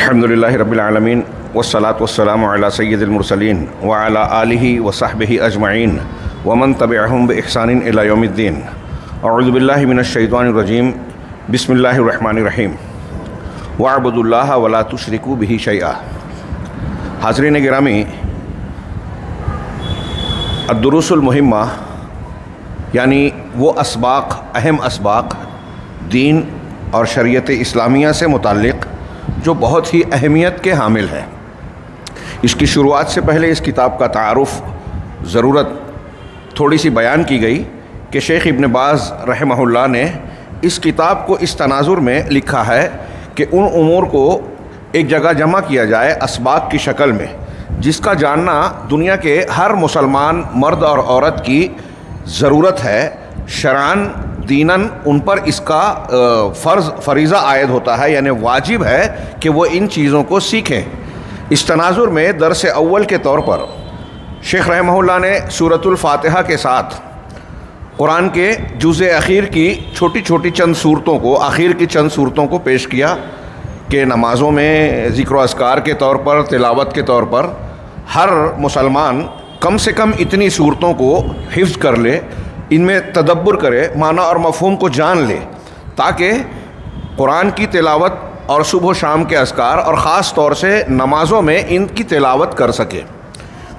الحمدللہ رب العالمین والصلاة والسلام علی سید المرسلین وعلی آلہ وصحبہ اجمعین ومن تبعہم بإحسان الی یوم الدین۔ اعوذ باللہ من الشیطان الرجیم، بسم اللہ الرحمن الرحیم۔ واعبدوا اللہ ولا تشرکوا بہ شیئا۔ حاضرین گرامی، الدروس المہمہ یعنی وہ اسباق، اہم اسباق دین اور شریعت اسلامیہ سے متعلق جو بہت ہی اہمیت کے حامل ہے۔ اس کی شروعات سے پہلے اس کتاب کا تعارف، ضرورت تھوڑی سی بیان کی گئی کہ شیخ ابن باز رحمہ اللہ نے اس کتاب کو اس تناظر میں لکھا ہے کہ ان امور کو ایک جگہ جمع کیا جائے اسباق کی شکل میں، جس کا جاننا دنیا کے ہر مسلمان مرد اور عورت کی ضرورت ہے۔ شرعاً دیناً ان پر اس کا فریضہ عائد ہوتا ہے، یعنی واجب ہے کہ وہ ان چیزوں کو سیکھیں۔ اس تناظر میں درس اول کے طور پر شیخ رحمہ اللہ نے سورۃ الفاتحہ کے ساتھ قرآن کے جز اخیر کی چھوٹی چھوٹی چند صورتوں کو، آخر کی چند صورتوں کو پیش کیا کہ نمازوں میں ذکر و اذکار کے طور پر، تلاوت کے طور پر ہر مسلمان کم سے کم اتنی صورتوں کو حفظ کر لے، ان میں تدبر کرے، معنی اور مفہوم کو جان لے، تاکہ قرآن کی تلاوت اور صبح و شام کے اذکار اور خاص طور سے نمازوں میں ان کی تلاوت کر سکے۔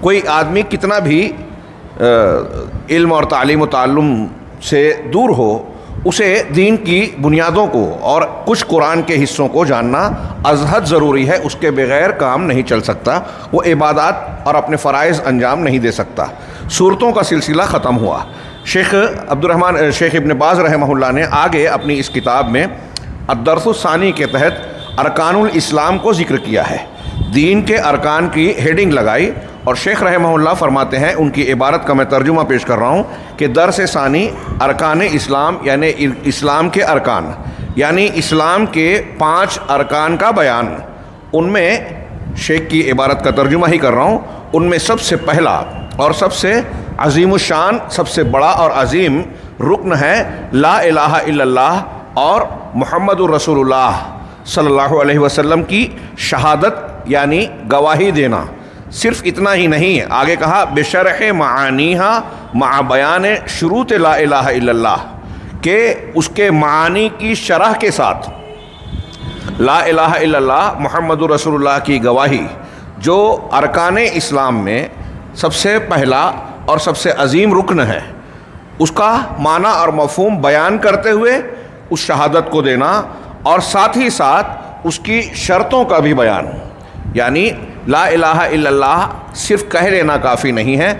کوئی آدمی کتنا بھی علم اور تعلیم و تعلم سے دور ہو، اسے دین کی بنیادوں کو اور کچھ قرآن کے حصوں کو جاننا ازحد ضروری ہے۔ اس کے بغیر کام نہیں چل سکتا، وہ عبادات اور اپنے فرائض انجام نہیں دے سکتا۔ صورتوں کا سلسلہ ختم ہوا۔ شیخ ابن باز رحمہ اللہ نے آگے اپنی اس کتاب میں الدرس الثانی کے تحت ارکان الاسلام کو ذکر کیا ہے۔ دین کے ارکان کی ہیڈنگ لگائی، اور شیخ رحمہ اللہ فرماتے ہیں، ان کی عبارت کا میں ترجمہ پیش کر رہا ہوں کہ درس ثانی ارکان اسلام یعنی اسلام کے ارکان، یعنی اسلام کے 5 ارکان کا بیان۔ ان میں شیخ کی عبارت کا ترجمہ ہی کر رہا ہوں، ان میں سب سے پہلا اور سب سے عظیم الشان، سب سے بڑا اور عظیم رکن ہے لا الہ الا اللہ اور محمد الرسول اللہ صلی اللہ علیہ وسلم کی شہادت، یعنی گواہی دینا۔ صرف اتنا ہی نہیں، آگے کہا بشرح معانیہا مع بیان شروط لا الہ الا اللہ، کہ اس کے معانی کی شرح کے ساتھ لا الہ الا اللہ محمد الرسول اللہ کی گواہی، جو ارکان اسلام میں سب سے پہلا اور سب سے عظیم رکن ہے، اس کا معنی اور مفہوم بیان کرتے ہوئے اس شہادت کو دینا، اور ساتھ ہی ساتھ اس کی شرطوں کا بھی بیان۔ یعنی لا الہ الا اللہ صرف کہہ لینا کافی نہیں ہے،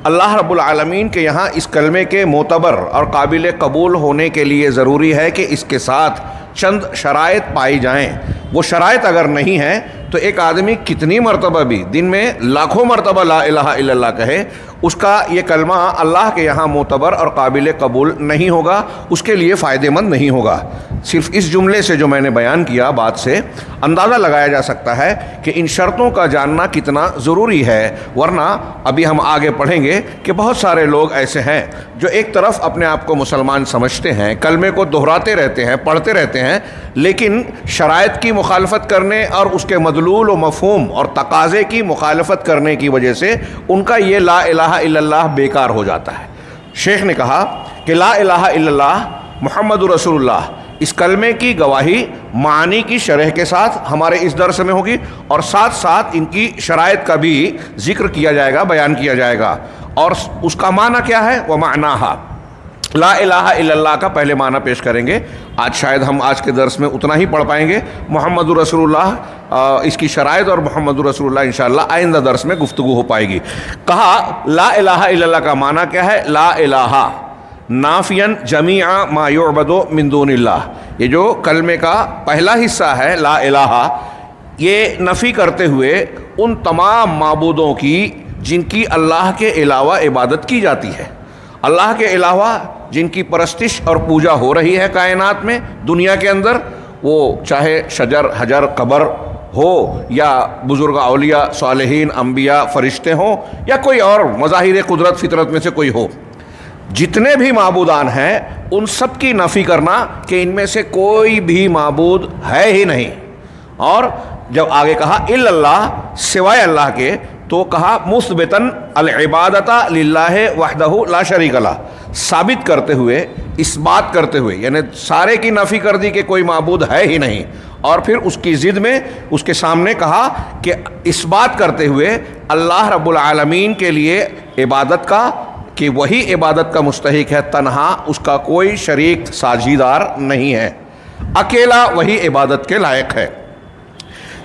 اللہ رب العالمین کے یہاں اس کلمے کے معتبر اور قابل قبول ہونے کے لیے ضروری ہے کہ اس کے ساتھ چند شرائط پائی جائیں۔ وہ شرائط اگر نہیں ہیں تو ایک آدمی کتنی مرتبہ بھی دن میں لاکھوں مرتبہ لا الہ الا اللہ کہے، اس کا یہ کلمہ اللہ کے یہاں معتبر اور قابل قبول نہیں ہوگا، اس کے لیے فائدہ مند نہیں ہوگا۔ صرف اس جملے سے جو میں نے بیان کیا بات سے اندازہ لگایا جا سکتا ہے کہ ان شرطوں کا جاننا کتنا ضروری ہے، ورنہ ابھی ہم آگے پڑھیں گے کہ بہت سارے لوگ ایسے ہیں جو ایک طرف اپنے آپ کو مسلمان سمجھتے ہیں، کلمے کو دہراتے رہتے ہیں، پڑھتے رہتے ہیں، لیکن شرائط کی مخالفت کرنے اور اس کے مدلول و مفہوم اور تقاضے کی مخالفت کرنے کی وجہ سے ان کا یہ لا الہ الا اللہ بیکار ہو جاتا ہے۔ شیخ نے کہا کہ لا الہ الا اللہ محمد رسول اللہ، اس کلمے کی گواہی معنی کی شرح کے ساتھ ہمارے اس درس میں ہوگی، اور ساتھ ساتھ ان کی شرائط کا بھی ذکر کیا جائے گا، بیان کیا جائے گا۔ اور اس کا معنی کیا ہے؟ وَمَعْنَاهَا، لا الہ الا اللہ کا پہلے معنی پیش کریں گے۔ آج شاید ہم آج کے درس میں اتنا ہی پڑھ پائیں گے۔ محمد رسول اللہ، اس کی شرائط اور محمد رسول اللہ انشاءاللہ آئندہ درس میں گفتگو ہو پائے گی۔ کہا لا الہ الا اللہ کا معنی کیا ہے؟ لا الہ نافیاً جمیع ما یعبد من دون اللہ، یہ جو کلمے کا پہلا حصہ ہے لا الہ، یہ نفی کرتے ہوئے ان تمام معبودوں کی جن کی اللہ کے علاوہ عبادت کی جاتی ہے، اللہ کے علاوہ جن کی پرستش اور پوجا ہو رہی ہے کائنات میں، دنیا کے اندر، وہ چاہے شجر، حجر، قبر ہو، یا بزرگ اولیاء، صالحین، انبیاء، فرشتے ہوں، یا کوئی اور مظاہر قدرت فطرت میں سے کوئی ہو، جتنے بھی معبودان ہیں ان سب کی نفی کرنا کہ ان میں سے کوئی بھی معبود ہے ہی نہیں، اور جب آگے کہا الا اللہ، سوائے اللہ کے، تو کہا مثبتاً العبادۃ للہ وحدہ لا شریک لہ، ثابت کرتے ہوئے، اس بات کرتے ہوئے، یعنی سارے کی نفی کر دی کہ کوئی معبود ہے ہی نہیں، اور پھر اس کی ضد میں اس کے سامنے کہا کہ اس بات کرتے ہوئے اللہ رب العالمین کے لیے عبادت کا، کہ وہی عبادت کا مستحق ہے، تنہا، اس کا کوئی شریک ساجھیدار نہیں ہے، اکیلا وہی عبادت کے لائق ہے۔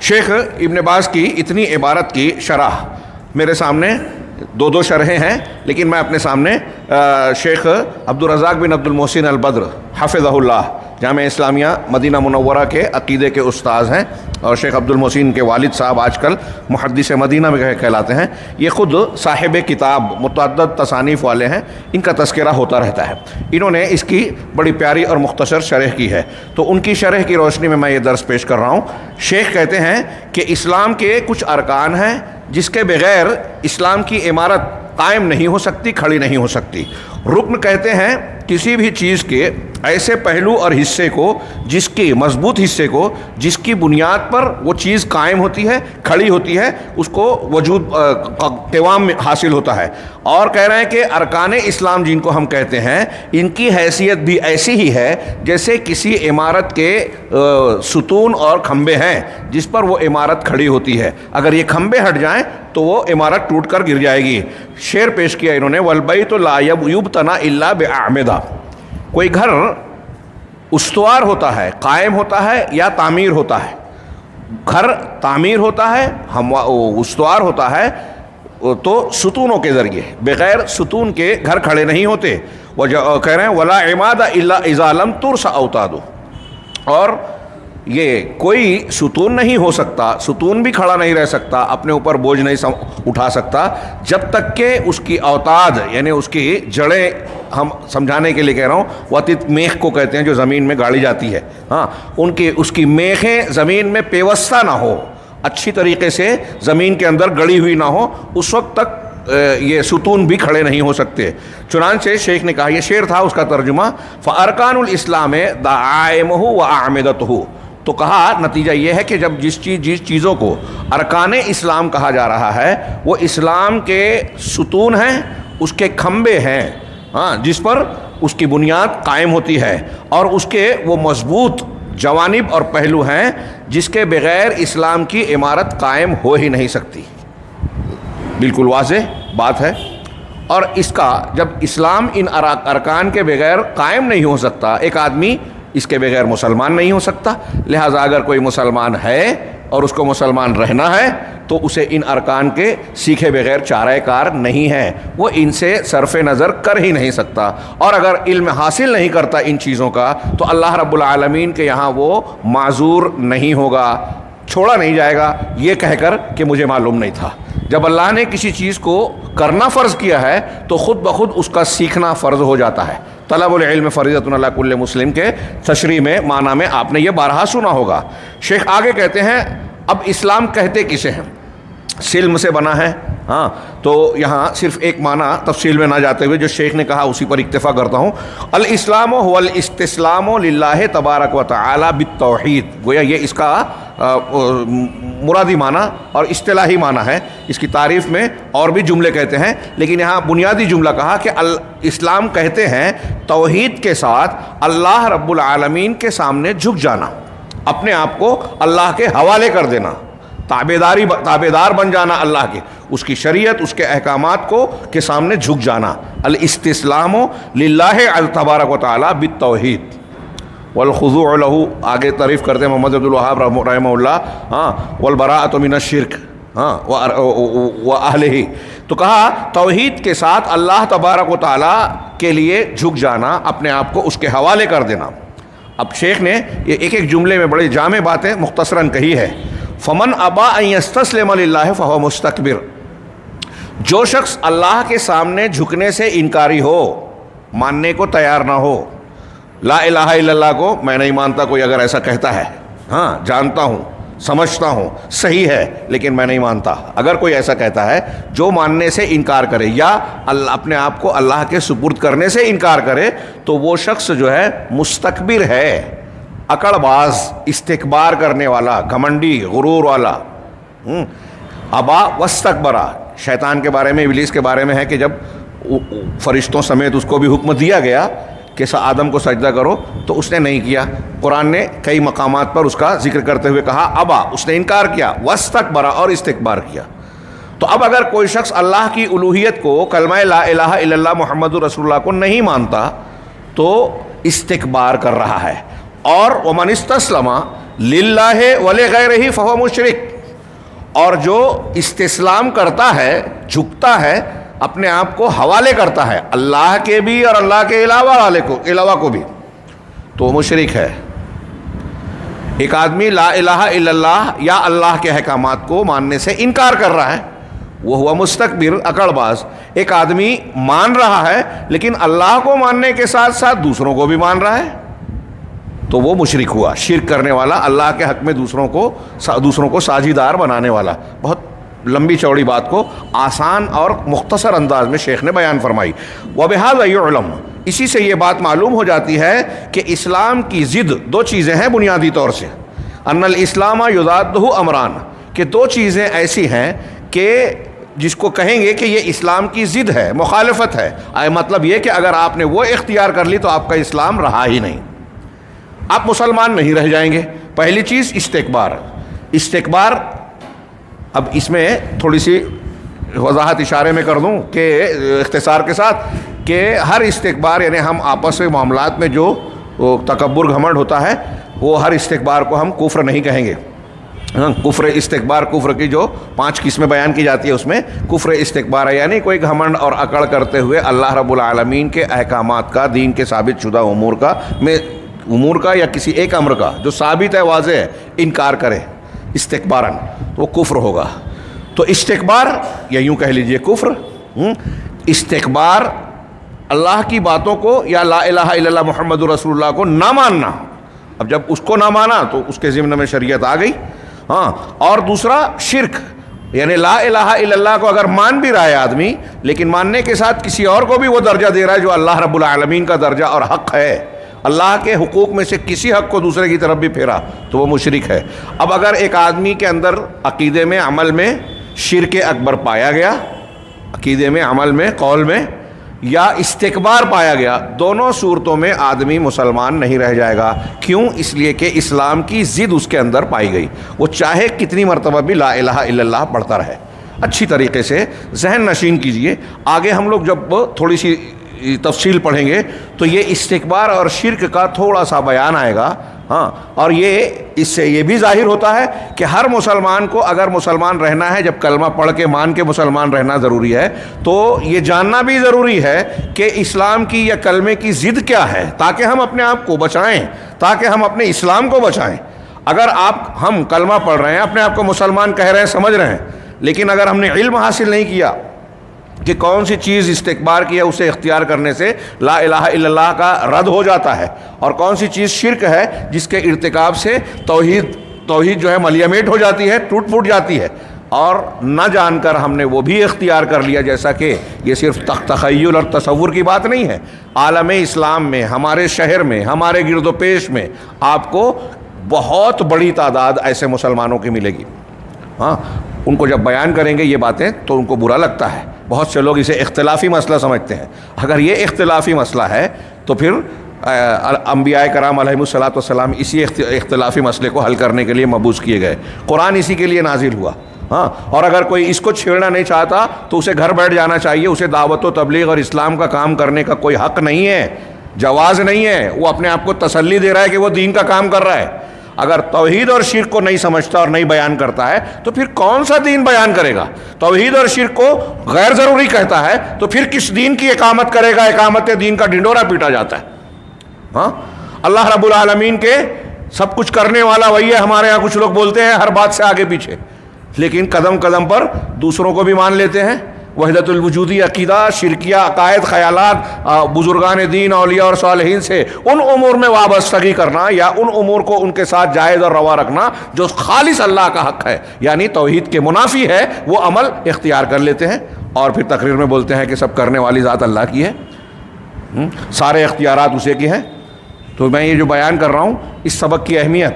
شیخ ابن باز کی اتنی عبارت کی شرح میرے سامنے دو شرحیں ہیں، لیکن میں اپنے سامنے شیخ عبدالرزاق بن عبد المحسن البدر حفظہ اللہ، جامعہ اسلامیہ مدینہ منورہ کے عقیدے کے استاذ ہیں، اور شیخ عبد المحسن کے والد صاحب آج کل محدث مدینہ میں کہلاتے ہیں، یہ خود صاحب کتاب متعدد تصانیف والے ہیں، ان کا تذکرہ ہوتا رہتا ہے۔ انہوں نے اس کی بڑی پیاری اور مختصر شرح کی ہے، تو ان کی شرح کی روشنی میں یہ درس پیش کر رہا ہوں۔ شیخ کہتے ہیں کہ اسلام کے کچھ ارکان ہیں جس کے بغیر اسلام کی عمارت قائم نہیں ہو سکتی، کھڑی نہیں ہو سکتی۔ رکن کہتے ہیں کسی بھی چیز کے ایسے پہلو اور حصے کو، جس کی مضبوط حصے کو، جس کی بنیاد پر وہ چیز قائم ہوتی ہے، کھڑی ہوتی ہے، اس کو وجود قوام حاصل ہوتا ہے۔ اور کہہ رہے ہیں کہ ارکان اسلام جن کو ہم کہتے ہیں، ان کی حیثیت بھی ایسی ہی ہے جیسے کسی عمارت کے ستون اور کھمبے ہیں جس پر وہ عمارت کھڑی ہوتی ہے، اگر یہ کھمبے ہٹ جائیں تو وہ عمارت ٹوٹ کر گر جائے گی۔ شعر پیش کیا انہوں نے، وَالْبَيْتُ لَا يُبْتَنَا إِلَّا بِأَعْمِدَةٍ، کوئی گھر استوار ہوتا ہے، قائم ہوتا ہے یا تعمیر ہوتا ہے۔ گھر تعمیر ہوتا ہے، استوار ہوتا ہے تو ستونوں کے ذریعے، بغیر ستون کے گھر کھڑے نہیں ہوتے۔ وہ کہہ رہے ہیں وَلَا عِمَادَ إِلَّا إِذَا لَمْ تُرْسَ أَوْتَادُ، اور یہ کوئی ستون نہیں ہو سکتا، ستون بھی کھڑا نہیں رہ سکتا، اپنے اوپر بوجھ نہیں اٹھا سکتا، جب تک کہ اس کی اوتاد، یعنی اس کی جڑیں، ہم سمجھانے کے لیے کہہ رہا ہوں، وطت میخ کو کہتے ہیں جو زمین میں گاڑی جاتی ہے، ہاں، اس کی میخیں زمین میں پیوستہ نہ ہو، اچھی طریقے سے زمین کے اندر گڑی ہوئی نہ ہو، اس وقت تک یہ ستون بھی کھڑے نہیں ہو سکتے۔ چنانچہ شیخ نے کہا، یہ شعر تھا، اس کا ترجمہ، فَأَرْكَانُ الْإِسْلَامِ دَعَائِمُهُ وَأَعْمِدَتُهُ، تو کہا نتیجہ یہ ہے کہ جب جس چیزوں کو ارکان اسلام کہا جا رہا ہے، وہ اسلام کے ستون ہیں، اس کے کھمبے ہیں، ہاں، جس پر اس کی بنیاد قائم ہوتی ہے، اور اس کے وہ مضبوط جوانب اور پہلو ہیں جس کے بغیر اسلام کی عمارت قائم ہو ہی نہیں سکتی۔ بالکل واضح بات ہے۔ اور اس کا جب اسلام ان ارکان کے بغیر قائم نہیں ہو سکتا، ایک آدمی اس کے بغیر مسلمان نہیں ہو سکتا، لہٰذا اگر کوئی مسلمان ہے اور اس کو مسلمان رہنا ہے تو اسے ان ارکان کے سیکھے بغیر چارہ کار نہیں ہے، وہ ان سے صرف نظر کر ہی نہیں سکتا، اور اگر علم حاصل نہیں کرتا ان چیزوں کا تو اللہ رب العالمین کے یہاں وہ معذور نہیں ہوگا، چھوڑا نہیں جائے گا یہ کہہ کر کہ مجھے معلوم نہیں تھا۔ جب اللہ نے کسی چیز کو کرنا فرض کیا ہے تو خود بخود اس کا سیکھنا فرض ہو جاتا ہے۔ طلب العلم فریضۃ علی کل مسلم کے تشریح میں معنی میں آپ نے یہ بارہا سنا ہوگا۔ شیخ آگے کہتے ہیں اب اسلام کہتے کسے ہیں؟ سلم سے بنا ہے، ہاں، تو یہاں صرف ایک معنی تفصیل میں نہ جاتے ہوئے جو شیخ نے کہا اسی پر اکتفا کرتا ہوں۔ الاسلام هو الاستسلام للہ تبارک و تعالی بالتوحید، گویا یہ اس کا مرادی معنی اور اصطلاحی معنی ہے۔ اس کی تعریف میں اور بھی جملے کہتے ہیں، لیکن یہاں بنیادی جملہ کہا کہ اسلام کہتے ہیں توحید کے ساتھ اللہ رب العالمین کے سامنے جھک جانا، اپنے آپ کو اللہ کے حوالے کر دینا، تابعدار بن جانا اللہ کے، اس کی شریعت، اس کے احکامات کو کے سامنے جھک جانا۔ الاستسلام للہ تبارک و تعالی بالتوحید والخضوع له، آگے تعریف کرتے ہیں محمد عبد الوہاب رحمہ اللہ، ہاں، والبراءۃ من الشرک، ہاں، واہلہ، تو کہا توحید کے ساتھ اللہ تبارک و تعالی کے لیے جھک جانا، اپنے آپ کو اس کے حوالے کر دینا۔ اب شیخ نے یہ ایک ایک جملے میں بڑے جامع باتیں مختصراً کہی ہے۔ فمن ابا ان یستسلم للہ فہو مستکبر، جو شخص اللہ کے سامنے جھکنے سے انکاری ہو، ماننے کو تیار نہ ہو، لا الہ الا اللہ کو میں نہیں مانتا، کوئی اگر ایسا کہتا ہے، ہاں، جانتا ہوں، سمجھتا ہوں، صحیح ہے، لیکن میں نہیں مانتا، اگر کوئی ایسا کہتا ہے جو ماننے سے انکار کرے یا اپنے آپ کو اللہ کے سپرد کرنے سے انکار کرے، تو وہ شخص جو ہے مستکبر ہے، اکڑ باز، استکبار کرنے والا، گھمنڈی، غرور والا. ابا واستکبرا، شیطان کے بارے میں، ابلیس کے بارے میں ہے کہ جب فرشتوں سمیت اس کو بھی حکم دیا گیا کہ آدم کو سجدہ کرو تو اس نے نہیں کیا. قرآن نے کئی مقامات پر اس کا ذکر کرتے ہوئے کہا ابا، اس نے انکار کیا، واستکبرا، اور استکبار کیا. تو اب اگر کوئی شخص اللہ کی الوہیت کو، کلمہ لا الہ الا اللہ محمد رسول اللہ کو نہیں مانتا تو استکبار کر رہا ہے. اور ومن استسلم للہ ولغیرہ فہو مشرک، اور جو استسلام کرتا ہے، جھکتا ہے، اپنے آپ کو حوالے کرتا ہے اللہ کے بھی اور اللہ کے علاوہ کو بھی، تو وہ مشرک ہے. ایک آدمی لا الہ الا اللہ یا اللہ کے احکامات کو ماننے سے انکار کر رہا ہے، وہ ہوا مستکبر، اکڑ باز. ایک آدمی مان رہا ہے لیکن اللہ کو ماننے کے ساتھ ساتھ دوسروں کو بھی مان رہا ہے تو وہ مشرک ہوا، شرک کرنے والا، اللہ کے حق میں دوسروں کو ساجیدار بنانے والا. بہت لمبی چوڑی بات کو آسان اور مختصر انداز میں شیخ نے بیان فرمائی. وبہذا یعلم، اسی سے یہ بات معلوم ہو جاتی ہے کہ اسلام کی ضد دو چیزیں ہیں بنیادی طور سے. ان الاسلام یضادہ امران، کہ دو چیزیں ایسی ہیں کہ جس کو کہیں گے کہ یہ اسلام کی ضد ہے، مخالفت ہے. مطلب یہ کہ اگر آپ نے وہ اختیار کر لی تو آپ کا اسلام رہا ہی نہیں، آپ مسلمان نہیں رہ جائیں گے. پہلی چیز استکبار. اب اس میں تھوڑی سی وضاحت اشارے میں کر دوں کہ اختصار کے ساتھ، کہ ہر استکبار یعنی ہم آپس میں معاملات میں جو تکبر گھمنڈ ہوتا ہے وہ ہر استکبار کو ہم کفر نہیں کہیں گے. کفر استکبار، کفر کی جو 5 قسمیں بیان کی جاتی ہے اس میں کفر استکبار ہے، یعنی کوئی گھمنڈ اور اکڑ کرتے ہوئے اللہ رب العالمین کے احکامات کا، دین کے ثابت شدہ امور کا یا کسی ایک امر کا جو ثابت ہے، واضح ہے، انکار کرے استکباراً، تو وہ کفر ہوگا. تو استکبار یا یوں کہہ لیجئے کفر. استکبار اللہ کی باتوں کو یا لا الہ الا اللہ محمد رسول اللہ کو نہ ماننا. اب جب اس کو نہ مانا تو اس کے ضمن میں شریعت آ گئی. اور دوسرا شرک، یعنی لا الہ الا اللہ کو اگر مان بھی رہا ہے آدمی لیکن ماننے کے ساتھ کسی اور کو بھی وہ درجہ دے رہا ہے جو اللہ رب العالمین کا درجہ اور حق ہے، اللہ کے حقوق میں سے کسی حق کو دوسرے کی طرف بھی پھیرا تو وہ مشرک ہے. اب اگر ایک آدمی کے اندر عقیدے میں، عمل میں شرک اکبر پایا گیا، عقیدے میں، عمل میں، قول میں، یا استکبار پایا گیا، دونوں صورتوں میں آدمی مسلمان نہیں رہ جائے گا. کیوں؟ اس لیے کہ اسلام کی ضد اس کے اندر پائی گئی. وہ چاہے کتنی مرتبہ بھی لا الہ الا اللہ پڑھتا رہے. اچھی طریقے سے ذہن نشین کیجئے. آگے ہم لوگ جب تھوڑی سی تفصیل پڑھیں گے تو یہ استکبار اور شرک کا تھوڑا سا بیان آئے گا. اور اس سے یہ بھی ظاہر ہوتا ہے کہ ہر مسلمان کو اگر مسلمان رہنا ہے، جب کلمہ پڑھ کے مان کے مسلمان رہنا ضروری ہے، تو یہ جاننا بھی ضروری ہے کہ اسلام کی یا کلمے کی ضد کیا ہے، تاکہ ہم اپنے آپ کو بچائیں، تاکہ ہم اپنے اسلام کو بچائیں. اگر ہم کلمہ پڑھ رہے ہیں، اپنے آپ کو مسلمان کہہ رہے ہیں، سمجھ رہے ہیں، لیکن اگر ہم نے علم حاصل نہیں کیا کہ کون سی چیز استکبار کی ہے، اسے اختیار کرنے سے لا الہ الا اللہ کا رد ہو جاتا ہے، اور کون سی چیز شرک ہے جس کے ارتکاب سے توحید جو ہے ملیمیٹ ہو جاتی ہے، ٹوٹ پھوٹ جاتی ہے، اور نہ جان کر ہم نے وہ بھی اختیار کر لیا. جیسا کہ یہ صرف تخیل اور تصور کی بات نہیں ہے، عالم اسلام میں، ہمارے شہر میں، ہمارے گرد و پیش میں آپ کو بہت بڑی تعداد ایسے مسلمانوں کی ملے گی. ان کو جب بیان کریں گے یہ باتیں تو ان کو برا لگتا ہے. بہت سے لوگ اسے اختلافی مسئلہ سمجھتے ہیں. اگر یہ اختلافی مسئلہ ہے تو پھر انبیاء کرام علیہ الصلوۃ والسلام اسی اختلافی مسئلے کو حل کرنے کے لیے مبعوث کیے گئے. قرآن اسی کے لیے نازل ہوا. اور اگر کوئی اس کو چھیڑنا نہیں چاہتا تو اسے گھر بیٹھ جانا چاہیے. اسے دعوت و تبلیغ اور اسلام کا کام کرنے کا کوئی حق نہیں ہے، جواز نہیں ہے. وہ اپنے آپ کو تسلی دے رہا ہے کہ وہ دین کا کام کر رہا ہے. اگر توحید اور شرک کو نہیں سمجھتا اور نہیں بیان کرتا ہے تو پھر کون سا دین بیان کرے گا؟ توحید اور شرک کو غیر ضروری کہتا ہے تو پھر کس دین کی اقامت کرے گا؟ اقامت دین کا ڈنڈورا پیٹا جاتا ہے. اللہ رب العالمین کے سب کچھ کرنے والا وہی ہے. ہمارے ہاں کچھ لوگ بولتے ہیں ہر بات سے آگے پیچھے، لیکن قدم قدم پر دوسروں کو بھی مان لیتے ہیں. وحدت الوجودی عقیدہ، شرکیہ عقائد، خیالات، بزرگان دین، اولیاء اور صالحین سے ان امور میں وابستگی کرنا یا ان امور کو ان کے ساتھ جائز اور روا رکھنا جو خالص اللہ کا حق ہے، یعنی توحید کے منافی ہے، وہ عمل اختیار کر لیتے ہیں اور پھر تقریر میں بولتے ہیں کہ سب کرنے والی ذات اللہ کی ہے، سارے اختیارات اسے کی ہیں. تو میں یہ جو بیان کر رہا ہوں اس سبق کی اہمیت،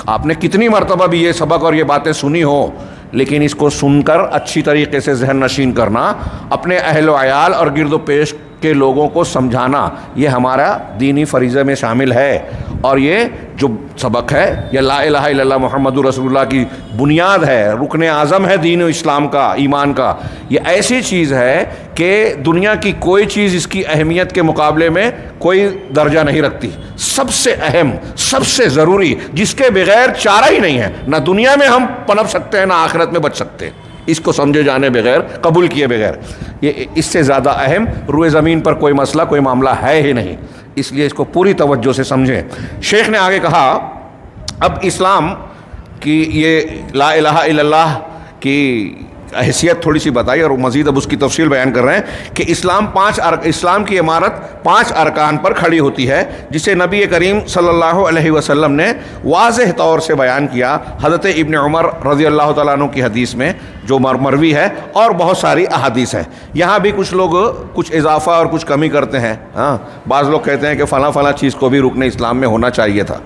آپ نے کتنی مرتبہ بھی یہ سبق اور یہ باتیں سنی ہو، لیکن اس کو سن کر اچھی طریقے سے ذہن نشین کرنا، اپنے اہل و عیال اور گرد و پیش کے لوگوں کو سمجھانا، یہ ہمارا دینی فریضے میں شامل ہے۔ اور یہ جو سبق ہے یہ لا الہ الا اللہ محمد رسول اللہ کی بنیاد ہے، رکن اعظم ہے دین و اسلام کا، ایمان کا۔ یہ ایسی چیز ہے کہ دنیا کی کوئی چیز اس کی اہمیت کے مقابلے میں کوئی درجہ نہیں رکھتی۔ سب سے اہم، سب سے ضروری، جس کے بغیر چارہ ہی نہیں ہے، نہ دنیا میں ہم پنپ سکتے ہیں نہ آخرت میں بچ سکتے ہیں، اس کو سمجھے جانے بغیر، قبول کیے بغیر۔ یہ اس سے زیادہ اہم روئے زمین پر کوئی مسئلہ، کوئی معاملہ ہے ہی نہیں، اس لیے اس کو پوری توجہ سے سمجھیں۔ شیخ نے آگے کہا، اب اسلام کی یہ لا الہ الا اللہ کی حیثیت تھوڑی سی بتائی اور مزید اب اس کی تفصیل بیان کر رہے ہیں کہ اسلام کی عمارت 5 ارکان پر کھڑی ہوتی ہے، جسے نبی کریم صلی اللہ علیہ وسلم نے واضح طور سے بیان کیا حضرت ابن عمر رضی اللہ تعالیٰ عنہ کی حدیث میں جو مروی ہے، اور بہت ساری احادیث ہیں۔ یہاں بھی کچھ لوگ کچھ اضافہ اور کچھ کمی کرتے ہیں۔ بعض لوگ کہتے ہیں کہ فلاں فلاں چیز کو بھی رکن اسلام میں ہونا چاہیے تھا،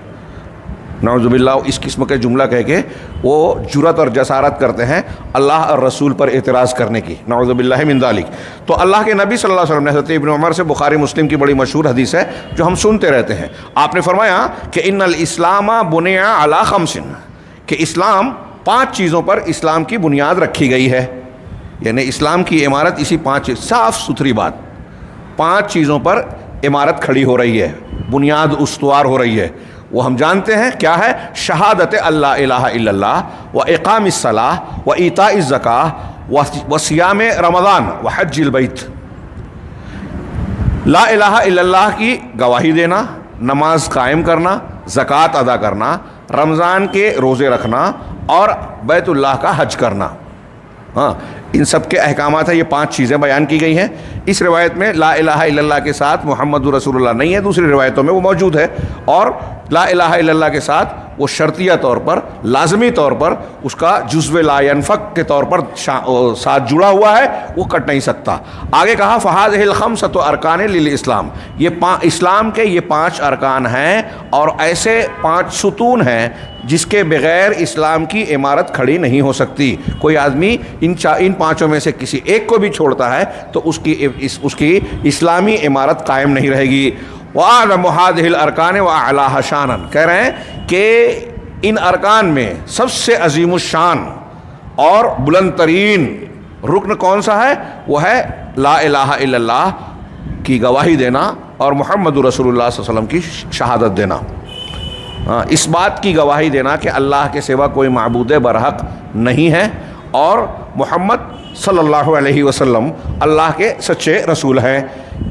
نعوذ باللہ، اس قسم کے جملہ کہہ کے وہ جرأت اور جسارت کرتے ہیں اللہ اور رسول پر اعتراض کرنے کی، نعوذ باللہ من ذالک۔ تو اللہ کے نبی صلی اللہ علیہ وسلم نے حضرت ابن عمر سے، بخاری مسلم کی بڑی مشہور حدیث ہے جو ہم سنتے رہتے ہیں، آپ نے فرمایا کہ ان الاسلام بنی علی 5، کہ اسلام 5 چیزوں پر اسلام کی بنیاد رکھی گئی ہے، یعنی اسلام کی عمارت اسی 5، صاف ستھری بات، 5 چیزوں پر عمارت کھڑی ہو رہی ہے، بنیاد استوار ہو رہی ہے۔ وہ ہم جانتے ہیں کیا ہے؟ شہادت اللہ الہ الا اللہ، و اقام الصلاۃ، و ایتاء الزکاۃ، و صیام رمضان، و حج البیت۔ لا الہ الا اللہ کی گواہی دینا، نماز قائم کرنا، زکوٰۃ ادا کرنا، رمضان کے روزے رکھنا اور بیت اللہ کا حج کرنا۔ ان سب کے احکامات ہیں، یہ 5 چیزیں بیان کی گئی ہیں۔ اس روایت میں لا الہ الا اللہ کے ساتھ محمد رسول اللہ نہیں ہے، دوسری روایتوں میں وہ موجود ہے، اور لا الہ الا اللہ کے ساتھ وہ شرطیہ طور پر، لازمی طور پر اس کا جزو لا ينفك کے طور پر ساتھ جڑا ہوا ہے، وہ کٹ نہیں سکتا۔ آگے کہا فہذہ الخمسۃ ارکان للاسلام، یہ اسلام کے یہ 5 ارکان ہیں اور ایسے 5 ستون ہیں جس کے بغیر اسلام کی عمارت کھڑی نہیں ہو سکتی۔ کوئی آدمی ان 5 میں سے کسی ایک کو بھی چھوڑتا ہے تو اس کی اسلامی عمارت قائم نہیں رہے گی۔ وَأَعْلَمُ هَذِهِ الْأَرْكَانِ وَأَعْلَاهَا شَانًا، کہہ رہے ہیں کہ ان ارکان میں سب سے عظیم الشان اور بلند ترین رکن کون سا ہے؟ وہ ہے لا الہ الا اللہ کی گواہی دینا اور محمد رسول اللہ صلی اللہ علیہ وسلم کی شہادت دینا، اس بات کی گواہی دینا کہ اللہ کے سوا کوئی معبود برحق نہیں ہے اور محمد صلی اللہ علیہ وسلم اللہ کے سچے رسول ہیں۔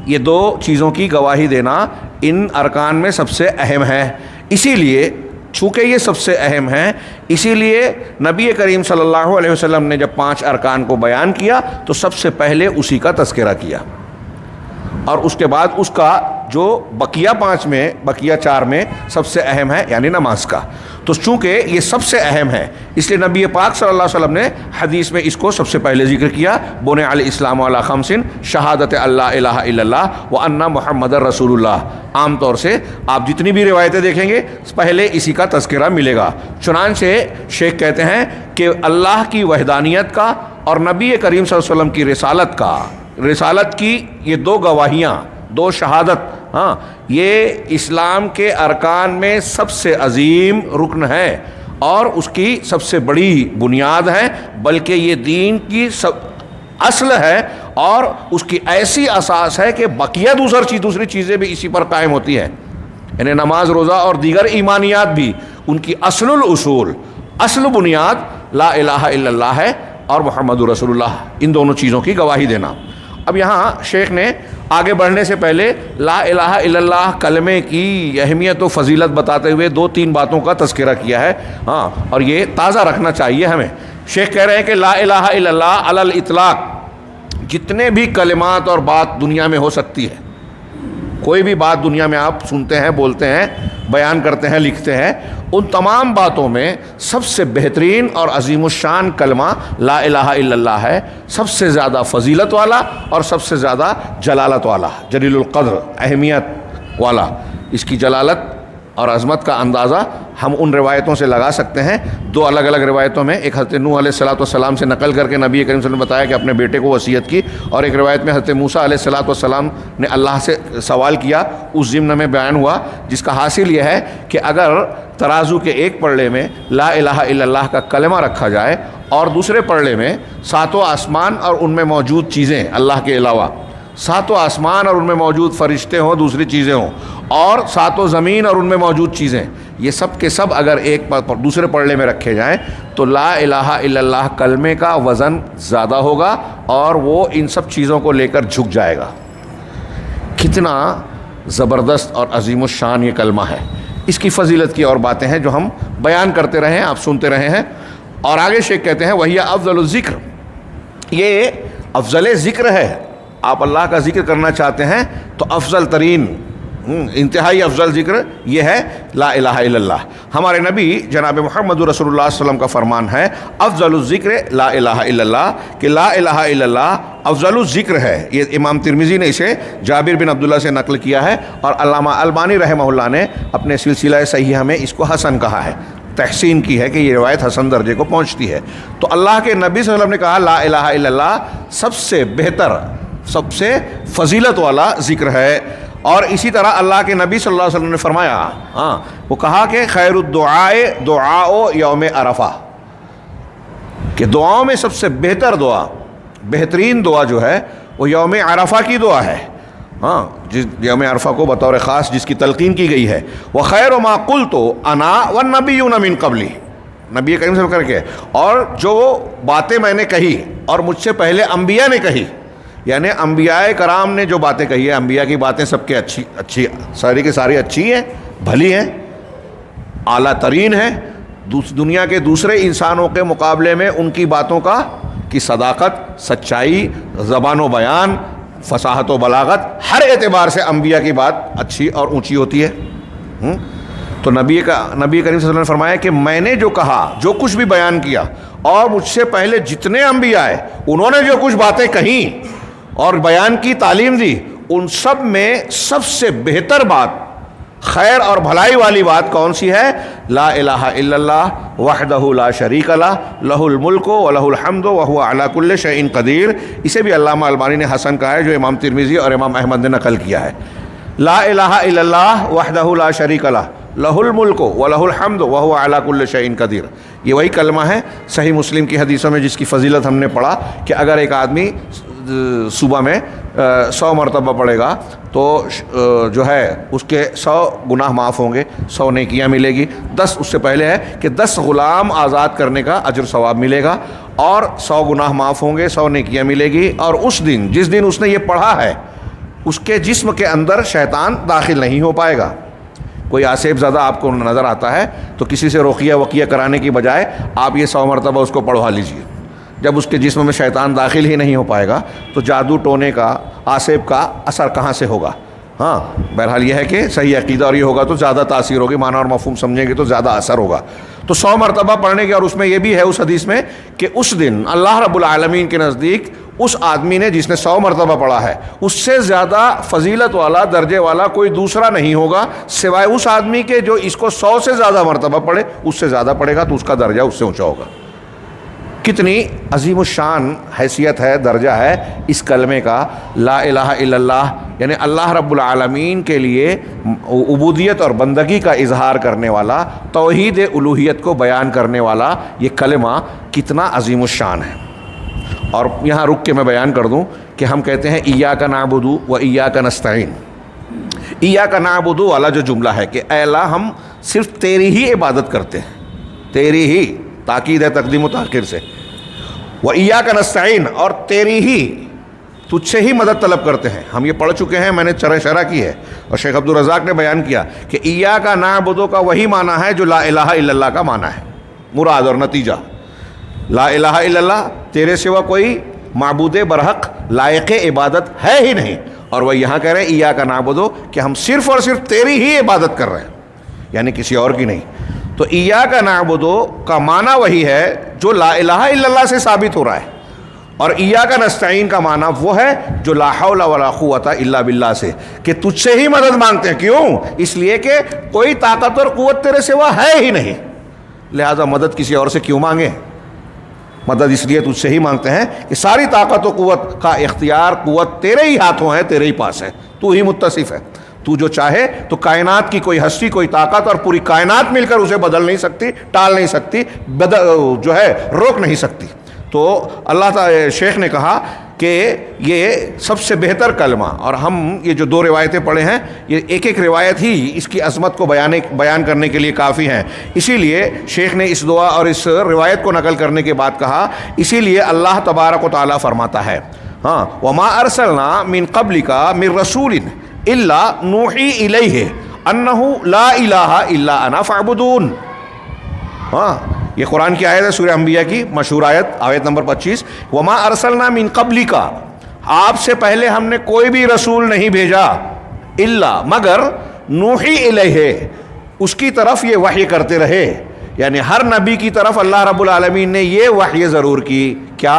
یہ 2 چیزوں کی گواہی دینا ان ارکان میں سب سے اہم ہے۔ اسی لیے چونکہ یہ سب سے اہم ہیں، اسی لیے نبی کریم صلی اللہ علیہ وسلم نے جب 5 ارکان کو بیان کیا تو سب سے پہلے اسی کا تذکرہ کیا، اور اس کے بعد اس کا جو بقیہ 4 میں سب سے اہم ہے یعنی نماز کا۔ تو چونکہ یہ سب سے اہم ہے اس لیے نبی پاک صلی اللہ علیہ وسلم نے حدیث میں اس کو سب سے پہلے ذکر کیا، بنی الاسلام علی 5، شہادت اللہ الہ الا اللہ و ان محمد رسول اللہ۔ عام طور سے آپ جتنی بھی روایتیں دیکھیں گے پہلے اسی کا تذکرہ ملے گا۔ چنانچہ شیخ کہتے ہیں کہ اللہ کی وحدانیت کا اور نبی کریم صلی اللہ علیہ وسلم کی رسالت کی یہ 2 گواہیاں، 2 شہادت، یہ اسلام کے ارکان میں سب سے عظیم رکن ہے اور اس کی سب سے بڑی بنیاد ہے، بلکہ یہ دین کی اصل ہے اور اس کی ایسی اساس ہے کہ بقیہ دوسری چیزیں بھی اسی پر قائم ہوتی ہیں، یعنی نماز، روزہ اور دیگر ایمانیات بھی ان کی اصل الاصول، اصل بنیاد لا الہ الا اللہ ہے اور محمد رسول اللہ، ان دونوں چیزوں کی گواہی دینا۔ اب یہاں شیخ نے آگے بڑھنے سے پہلے لا الہ الا اللہ کلمے کی اہمیت و فضیلت بتاتے ہوئے 2-3 باتوں کا تذکرہ کیا ہے، اور یہ تازہ رکھنا چاہیے ہمیں۔ شیخ کہہ رہے ہیں کہ لا الہ الا اللہ علی الاطلاق، جتنے بھی کلمات اور بات دنیا میں ہو سکتی ہے، کوئی بھی بات دنیا میں آپ سنتے ہیں، بولتے ہیں، بیان کرتے ہیں، لکھتے ہیں، ان تمام باتوں میں سب سے بہترین اور عظیم الشان کلمہ لا الہ الا اللہ ہے، سب سے زیادہ فضیلت والا اور سب سے زیادہ جلالت والا، جلیل القدر، اہمیت والا۔ اس کی جلالت اور عظمت کا اندازہ ہم ان روایتوں سے لگا سکتے ہیں. دو الگ الگ روایتوں میں، ایک حضرت نوح علیہ السلام سے نقل کر کے نبی کریم صلی اللہ علیہ وسلم نے بتایا کہ اپنے بیٹے کو وصیت کی، اور ایک روایت میں حضرت موسیٰ علیہ السلام نے اللہ سے سوال کیا، اس ضمن میں بیان ہوا، جس کا حاصل یہ ہے کہ اگر ترازو کے ایک پلڑے میں لا الہ الا اللہ کا کلمہ رکھا جائے اور دوسرے پلڑے میں ساتوں آسمان اور ان میں موجود چیزیں اللہ کے علاوہ، ساتوں آسمان اور ان میں موجود فرشتے ہوں، دوسری چیزیں ہوں، اور ساتوں زمین اور ان میں موجود چیزیں، یہ سب کے سب اگر ایک دوسرے پلڑے میں رکھے جائیں تو لا الہ الا اللہ کلمے کا وزن زیادہ ہوگا اور وہ ان سب چیزوں کو لے کر جھک جائے گا. کتنا زبردست اور عظیم الشان یہ کلمہ ہے. اس کی فضیلت کی اور باتیں ہیں جو ہم بیان کرتے رہے ہیں، آپ سنتے رہے ہیں. اور آگے شیخ کہتے ہیں وہی افضل الذکر، یہ افضل ذکر ہے. آپ اللہ کا ذکر کرنا چاہتے ہیں تو افضل ترین انتہائی افضل ذکر یہ ہے لا الہ الا اللہ. ہمارے نبی جناب محمد رسول اللہ صلی اللہ علیہ وسلم کا فرمان ہے افضل الذکر لا الہ الا اللہ، کہ لا الہ الا اللہ افضل الذکر ہے. یہ امام ترمذی نے اسے جابر بن عبداللہ سے نقل کیا ہے، اور علامہ البانی رحمہ اللہ نے اپنے سلسلہ صحیحہ میں اس کو حسن کہا ہے، تحسین کی ہے کہ یہ روایت حسن درجے کو پہنچتی ہے. تو اللہ کے نبی صلی اللہ علیہ وسلم نے کہا لا الہ الا اللہ سب سے بہتر، سب سے فضیلت والا ذکر ہے. اور اسی طرح اللہ کے نبی صلی اللہ علیہ وسلم نے فرمایا، وہ کہا کہ خیر الدعاء دعاء یوم عرفہ، کہ دعاؤں میں سب سے بہتر دعا، بہترین دعا جو ہے وہ یوم عرفہ کی دعا ہے. جس یوم عرفہ کو بطور خاص جس کی تلقین کی گئی ہے. وخیر ما قلت انا والنبیون من قبلی، نبی کریم صلی اللہ علیہ وسلم کر کے، اور جو باتیں میں نے کہی اور مجھ سے پہلے انبیاء نے کہی، یعنی انبیاء کرام نے جو باتیں کہی ہے، انبیاء کی باتیں سب کے اچھی ساری کی ساری اچھی ہیں، بھلی ہیں، اعلیٰ ترین ہیں. دنیا کے دوسرے انسانوں کے مقابلے میں ان کی باتوں کی صداقت، سچائی، زبان و بیان، فصاحت و بلاغت، ہر اعتبار سے انبیاء کی بات اچھی اور اونچی ہوتی ہے. تو نبی کریم صلی اللہ علیہ وسلم نے فرمایا کہ میں نے جو کہا، جو کچھ بھی بیان کیا، اور مجھ سے پہلے جتنے انبیاء آئے انہوں نے جو کچھ باتیں کہیں اور بیان کی، تعلیم دی، ان سب میں سب سے بہتر بات، خیر اور بھلائی والی بات کون سی ہے؟ لا الہ الا اللہ وحدہ لا شریک لہ لہ الملک ولہ الحمد وہو علی کل شیء قدیر. اسے بھی علامہ البانی نے حسن کہا ہے، جو امام ترمذی اور امام احمد نے نقل کیا ہے. لا الہ الا اللہ وحدہ لا شریک لہ لہ الملک ولہ الحمد وہو علی کل شیء قدیر. یہ وہی کلمہ ہے صحیح مسلم کی حدیثوں میں جس کی فضیلت ہم نے پڑھا کہ اگر ایک آدمی صبح میں 100 مرتبہ پڑھے گا تو جو ہے اس کے 100 گناہ معاف ہوں گے، 100 نیکیاں ملے گی. 10 اس سے پہلے ہے کہ 10 غلام آزاد کرنے کا اجر ثواب ملے گا، اور 100 گناہ معاف ہوں گے، 100 نیکیاں ملے گی. اور اس دن، جس دن اس نے یہ پڑھا ہے، اس کے جسم کے اندر شیطان داخل نہیں ہو پائے گا. کوئی آصف زدہ آپ کو نظر آتا ہے تو کسی سے رقیہ وقیہ کرانے کی بجائے آپ یہ 100 مرتبہ اس کو پڑھوا لیجیے. جب اس کے جسم میں شیطان داخل ہی نہیں ہو پائے گا تو جادو ٹونے کا، آصف کا اثر کہاں سے ہوگا؟ بہرحال یہ ہے کہ صحیح عقیدہ اور یہ ہوگا تو زیادہ تاثیر ہوگی، معنی اور مفہوم سمجھیں گے تو زیادہ اثر ہوگا. تو 100 مرتبہ پڑھنے کی، اور اس میں یہ بھی ہے اس حدیث میں کہ اس دن اللہ رب العالمین کے نزدیک اس آدمی نے جس نے 100 مرتبہ پڑھا ہے، اس سے زیادہ فضیلت والا، درجے والا کوئی دوسرا نہیں ہوگا سوائے اس آدمی کے جو اس کو 100 سے زیادہ مرتبہ پڑھے. اس سے زیادہ پڑھے گا تو اس کا درجہ اس سے اونچا ہوگا. کتنی عظیم الشان حیثیت ہے، درجہ ہے اس کلمے کا لا الہ الا اللہ. یعنی اللہ رب العالمین کے لیے عبودیت اور بندگی کا اظہار کرنے والا، توحید الوہیت کو بیان کرنے والا یہ کلمہ کتنا عظیم الشان ہے. اور یہاں رک کے میں بیان کر دوں کہ ہم کہتے ہیں ایاک نعبد و ایاک نستعین. ایاک نعبد والا جو جملہ ہے کہ اے اللہ ہم صرف تیری ہی عبادت کرتے ہیں، تیری ہی، تاکید ہے تقدیم و تاخیر سے. وَإِيَّاكَ نَسْتَعِينُ، اور تیری ہی، تجھ سے ہی مدد طلب کرتے ہیں. ہم یہ پڑھ چکے ہیں، میں نے شرح کی ہے، اور شیخ عبدالرزاق نے بیان کیا کہ ایاک نعبد کا وہی معنی ہے جو لا الہ الا اللہ کا معنی ہے. مراد اور نتیجہ لا الہ الا اللہ، تیرے سوا کوئی معبود برحق لائق عبادت ہے ہی نہیں. اور وہ یہاں کہہ رہے ہیں ایاک نعبد کہ ہم صرف اور صرف تیری ہی عبادت کر رہے ہیں، یعنی کسی اور کی نہیں. تو ایاک نعبد کا معنی وہی ہے جو لا الہ الا اللہ سے ثابت ہو رہا ہے. اور ایاک نستعین کا معنی وہ ہے جو لا حول ولا قوت الا باللہ سے، کہ تجھ سے ہی مدد مانگتے ہیں. کیوں؟ اس لیے کہ کوئی طاقت اور قوت تیرے سوا ہے ہی نہیں، لہذا مدد کسی اور سے کیوں مانگے؟ مدد اس لیے تجھ سے ہی مانگتے ہیں کہ ساری طاقت و قوت کا اختیار، قوت تیرے ہی ہاتھوں ہے، تیرے ہی پاس ہے، تو ہی متصف ہے. تو جو چاہے تو کائنات کی کوئی ہستی، کوئی طاقت اور پوری کائنات مل کر اسے بدل نہیں سکتی، ٹال نہیں سکتی، جو ہے روک نہیں سکتی. تو اللہ تعالی شیخ نے کہا کہ یہ سب سے بہتر کلمہ، اور ہم یہ جو دو روایتیں پڑھے ہیں یہ ایک ایک روایت ہی اس کی عظمت کو بیان کرنے کے لیے کافی ہیں. اسی لیے شیخ نے اس دعا اور اس روایت کو نقل کرنے کے بعد کہا، اسی لیے اللہ تبارک و تعالیٰ فرماتا ہے ہاں وَمَا أَرْسَلْنَا مِن قَبْلِكَ مِن رَسُولٍ إِلَّا نُوحِي إِلَيْهِ أَنَّهُ لَا إِلَٰهَ إِلَّا أَنَا فَاعْبُدُونِ. ہاں یہ قرآن کی آیت ہے، سورہ انبیاء کی مشہور آیت نمبر 25. وما ارسلنا من قبلک، آپ سے پہلے ہم نے کوئی بھی رسول نہیں بھیجا، الا مگر نوحی الیہ، اس کی طرف یہ وحی کرتے رہے. یعنی ہر نبی کی طرف اللہ رب العالمین نے یہ وحی ضرور کی، کیا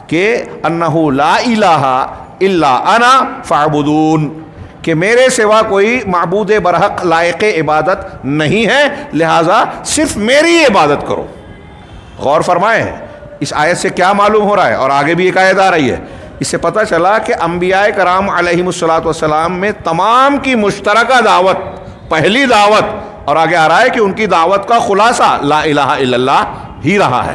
کہ انہ لا الہ الا انا فاعبدون، کہ میرے سوا کوئی معبود برحق لائق عبادت نہیں ہے، لہذا صرف میری عبادت کرو. غور فرمائیں اس آیت سے کیا معلوم ہو رہا ہے، اور آگے بھی ایک آیت آ رہی ہے، اس سے پتہ چلا کہ انبیاء کرام علیہم الصلاۃ والسلام میں تمام کی مشترکہ دعوت، پہلی دعوت، اور آگے آ رہا ہے کہ ان کی دعوت کا خلاصہ لا الہ الا اللہ ہی رہا ہے.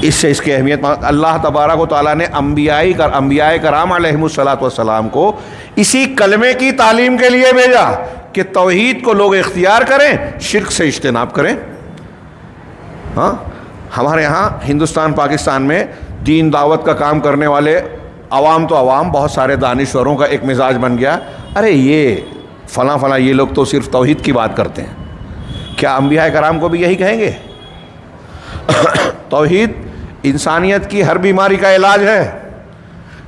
اس سے اس کی اہمیت اللہ تبارک و تعالیٰ نے انبیاء کرام علیہم الصلاۃ والسلام کو اسی کلمے کی تعلیم کے لیے بھیجا کہ توحید کو لوگ اختیار کریں، شرک سے اجتناب کریں. ہاں ہمارے ہاں ہندوستان پاکستان میں دین دعوت کا کام کرنے والے عوام تو عوام، بہت سارے دانشوروں کا ایک مزاج بن گیا، ارے یہ فلاں فلاں یہ لوگ تو صرف توحید کی بات کرتے ہیں. کیا انبیاء کرام کو بھی یہی کہیں گے؟ توحید انسانیت کی ہر بیماری کا علاج ہے،